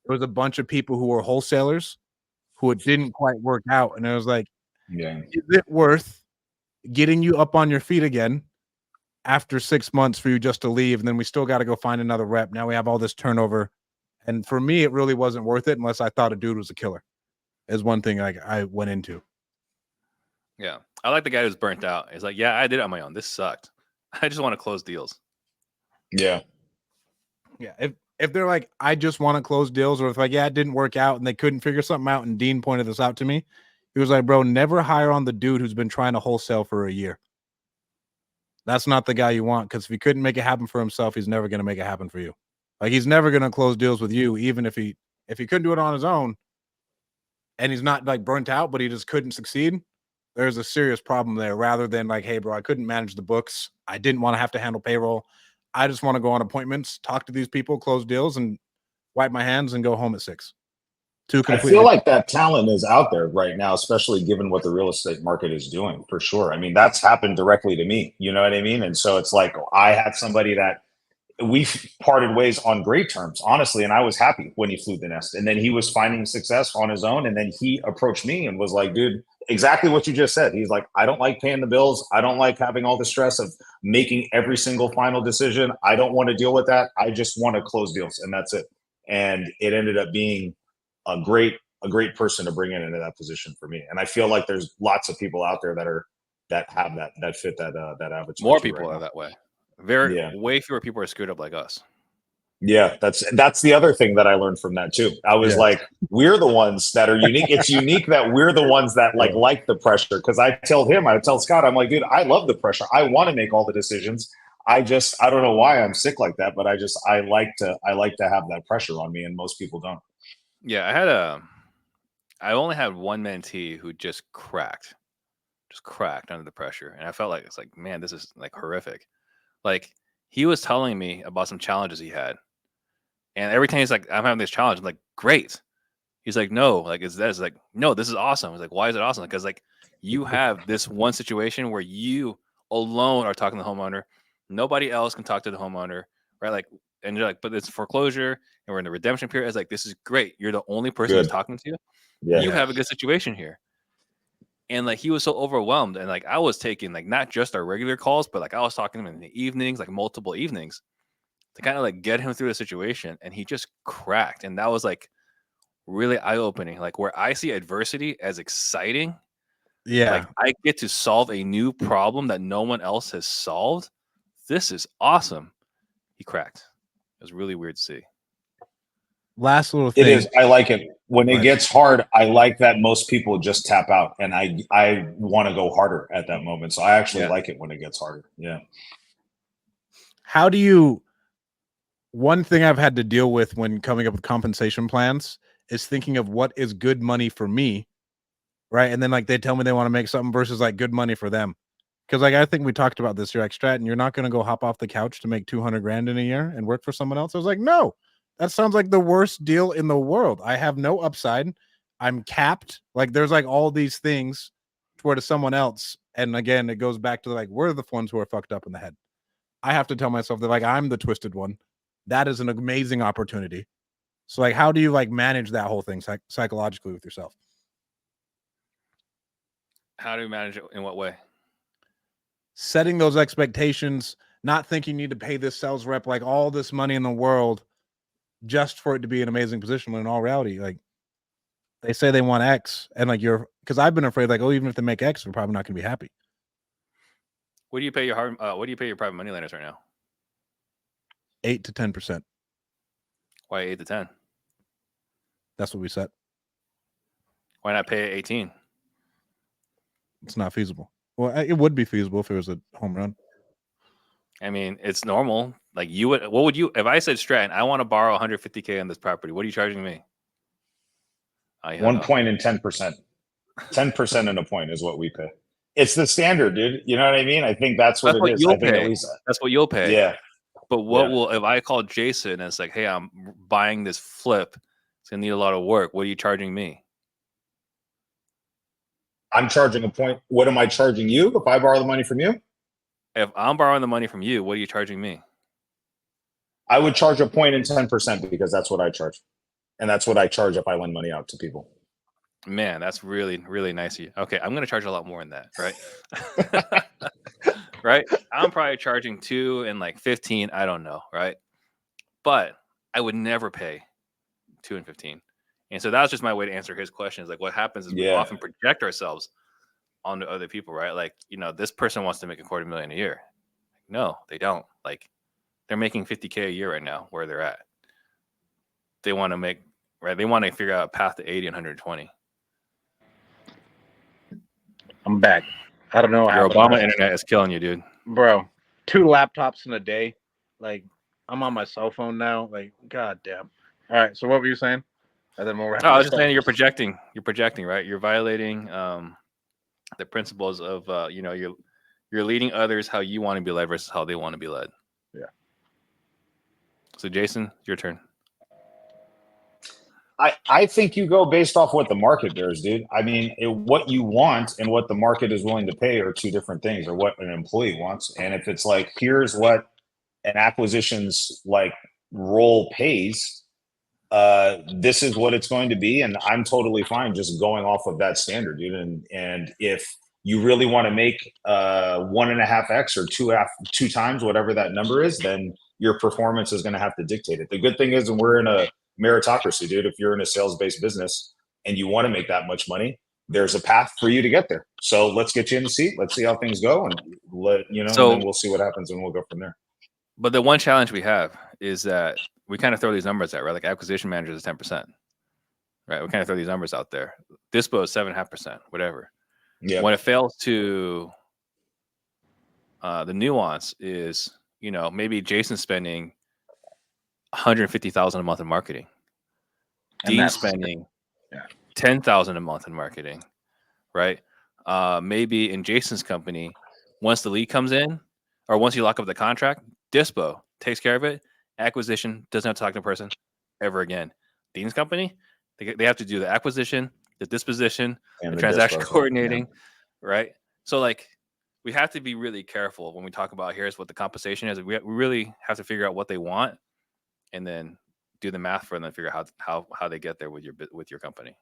There was a bunch of people who were wholesalers who it didn't quite work out. And it was like, is it worth getting you up on your feet again after 6 months for you just to leave? And then we still got to go find another rep. Now we have all this turnover. And for me, it really wasn't worth it unless I thought a dude was a killer, is one thing I went into. Yeah. I like the guy who's burnt out. He's like, yeah, I did it on my own. This sucked. I just want to close deals. Yeah. Yeah. If they're like, I just want to close deals, or if like, yeah, it didn't work out and they couldn't figure something out, and Dean pointed this out to me, he was like, bro, never hire on the dude who's been trying to wholesale for a year. That's not the guy you want, because if he couldn't make it happen for himself, he's never going to make it happen for you. Like, he's never going to close deals with you, even if he couldn't do it on his own and he's not like burnt out, but he just couldn't succeed. There's a serious problem there, rather than like, hey, bro, I couldn't manage the books. I didn't want to have to handle payroll. I just want to go on appointments, talk to these people, close deals, and wipe my hands and go home at 6. I feel like that talent is out there right now, especially given what the real estate market is doing, for sure. I mean, that's happened directly to me. You know what I mean? And so it's like I had somebody that we parted ways on great terms, honestly, and I was happy when he flew the nest. And then he was finding success on his own. And then he approached me and was like, dude, exactly what you just said. He's like, I don't like paying the bills. I don't like having all the stress of making every single final decision. I don't want to deal with that. I just want to close deals, and that's it. And it ended up being a great person to bring into that position for me. And I feel like there's lots of people out there that have that fit that avatar. More people are that way. Way fewer people are screwed up like us. Yeah, that's the other thing that I learned from that too. I was like, we're the ones that are unique. It's unique that we're the ones that like the pressure. Because I tell Scott, I'm like, dude, I love the pressure. I want to make all the decisions. I don't know why I'm sick like that, but I like to have that pressure on me, and most people don't. Yeah, I only had one mentee who just cracked under the pressure, and I felt like it's like, man, this is like horrific. Like, he was telling me about some challenges he had, and every time he's like, I'm having this challenge, I'm like, great. He's like, no, like, it's like, no, this is awesome. He's like, why is it awesome? Because like, you have this one situation where you alone are talking to the homeowner, nobody else can talk to the homeowner, right? Like, and you're like, but it's foreclosure and we're in the redemption period. It's like, this is great. You're the only person who's talking to you. Yeah. You have a good situation here. And like, he was so overwhelmed. And like, I was taking like, not just our regular calls, but like I was talking to him in the evenings, like multiple evenings, to kind of like get him through the situation. And he just cracked. And that was like really eye-opening. Like, where I see adversity as exciting. Yeah. Like, I get to solve a new problem that no one else has solved. This is awesome. He cracked. It was really weird to see. Last little thing. It is. I like it. When it gets hard, I like that most people just tap out, and I want to go harder at that moment. So I actually like it when it gets harder. Yeah. How do you one thing I've had to deal with when coming up with compensation plans is thinking of what is good money for me, right? And then like they tell me they want to make something versus like good money for them. Because like I think we talked about this. You're like, Stratton, you're not going to go hop off the couch to make 200 grand in a year and work for someone else. I was like, no, that sounds like the worst deal in the world. I have no upside. I'm capped. Like there's like all these things toward someone else. And again, it goes back to like, we're the ones who are fucked up in the head. I have to tell myself that like I'm the twisted one. That is an amazing opportunity. So like, how do you like manage that whole thing psychologically with yourself? How do you manage it? In what way? Setting those expectations, not thinking you need to pay this sales rep like all this money in the world just for it to be an amazing position. When in all reality, like they say they want X, and like because I've been afraid like, oh, even if they make X, we're probably not going to be happy. What do you pay your what do you pay your private money lenders right now? 8 to 10%. Why 8 to 10? That's what we set. Why not pay 18? It's not feasible. Well, it would be feasible if it was a home run. I mean, it's normal. Like you would, what would you, if I said, Stratton, I want to borrow 150K on this property, what are you charging me? 1 point and 10%. 10% and a point is what we pay. It's the standard, dude. You know what I mean? I think that's what it is. I think at least that's what you'll pay. Yeah. But what will, if I call Jason and it's like, hey, I'm buying this flip, it's gonna need a lot of work. What are you charging me? I'm charging a point. What am I charging you if I borrow the money from you? If I'm borrowing the money from you, what are you charging me? I would charge a point and 10% because that's what I charge. And that's what I charge if I lend money out to people. Man, that's really, really nice of you. Okay, I'm going to charge a lot more than that, right? Right? I'm probably charging 2 and like 15. I don't know, right? But I would never pay 2 and 15. And so that was just my way to answer his question. Is like, what happens is we often project ourselves onto other people, right? Like, you know, this person wants to make $250,000 a year. No, they don't. Like, they're making $50K a year right now where they're at. They want to make, right? They want to figure out a path to 80 and 120. I'm back. I don't know. Your Obama internet is killing you, dude. Bro, 2 laptops in a day. Like, I'm on my cell phone now. Like, goddamn. All right. So what were you saying? And then we'll I was just saying you're projecting. You're projecting, right? You're violating the principles of you know, you're leading others how you want to be led versus how they want to be led. Yeah. So Jason, your turn. I think you go based off what the market bears, dude. I mean, what you want and what the market is willing to pay are two different things, or what an employee wants. And if it's like, here's what an acquisitions like role pays, this is what it's going to be. And I'm totally fine just going off of that standard, dude. And if you really want to make 1.5x or 2 times whatever that number is, then your performance is going to have to dictate it. The good thing is, and we're in a meritocracy, dude. If you're in a sales-based business and you want to make that much money, there's a path for you to get there. So let's get you in the seat. Let's see how things go, and and then we'll see what happens, and we'll go from there. But the one challenge we have is that we kind of throw these numbers out, right? Like acquisition managers is 10%, right? We kind of throw these numbers out there. Dispo is 7.5%, whatever. Yeah. When it fails to, the nuance is, you know, maybe Jason's spending $150,000 a month in marketing. Dean's spending $10,000 a month in marketing, right? Maybe in Jason's company, once the lead comes in, or once you lock up the contract, Dispo takes care of it. Acquisition doesn't have to talk to a person ever again. Dean's company, they have to do the acquisition, the disposition, and the transaction coordinating, right? So like, we have to be really careful when we talk about here's what the compensation is. We really have to figure out what they want, and then do the math for them and figure out how they get there with your company.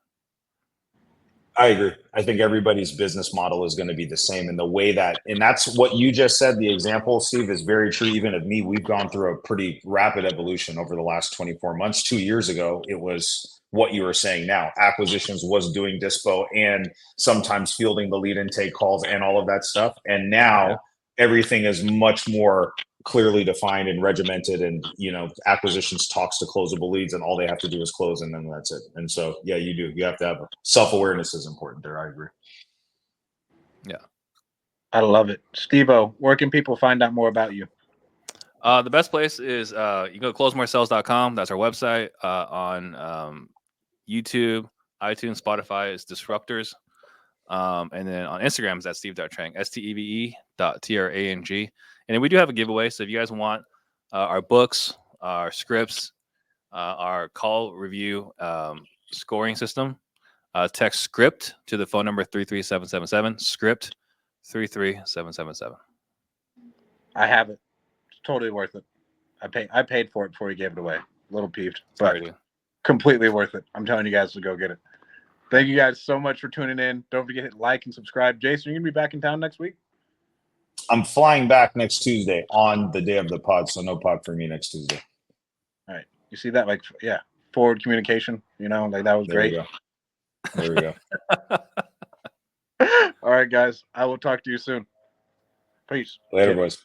I agree. I think everybody's business model is going to be the same in the way that, and that's what you just said. The example, Steve, is very true. Even of me, we've gone through a pretty rapid evolution over the last 24 months. 2 years ago, it was what you were saying now. Acquisitions was doing dispo and sometimes fielding the lead intake calls and all of that stuff. And now everything is much more clearly defined and regimented, and acquisitions talks to closable leads, and all they have to do is close, and then that's it. And so you have to have self-awareness is important there. I agree. I love it. Steve-O, where can people find out more about you? The best place is you go to closemorecells.com. That's our website. On YouTube, iTunes, Spotify is Disruptors. And then on Instagram is at Steve.Trang, STEVE.TRANG. And then we do have a giveaway. So if you guys want our books, our scripts, our call review scoring system, text script to the phone number 33777. Script 33777. I have it. It's totally worth it. I paid for it before he gave it away. A little peeved, but Sorry, dude. completely worth it. I'm telling you guys to go get it. Thank you guys so much for tuning in. Don't forget to hit like and subscribe. Jason, you're gonna be back in town next week? I'm flying back next Tuesday on the day of the pod, so no pod for me next Tuesday. All right. You see that? Like, yeah, forward communication. Like that was great. There we go. All right, guys. I will talk to you soon. Peace. Later, boys.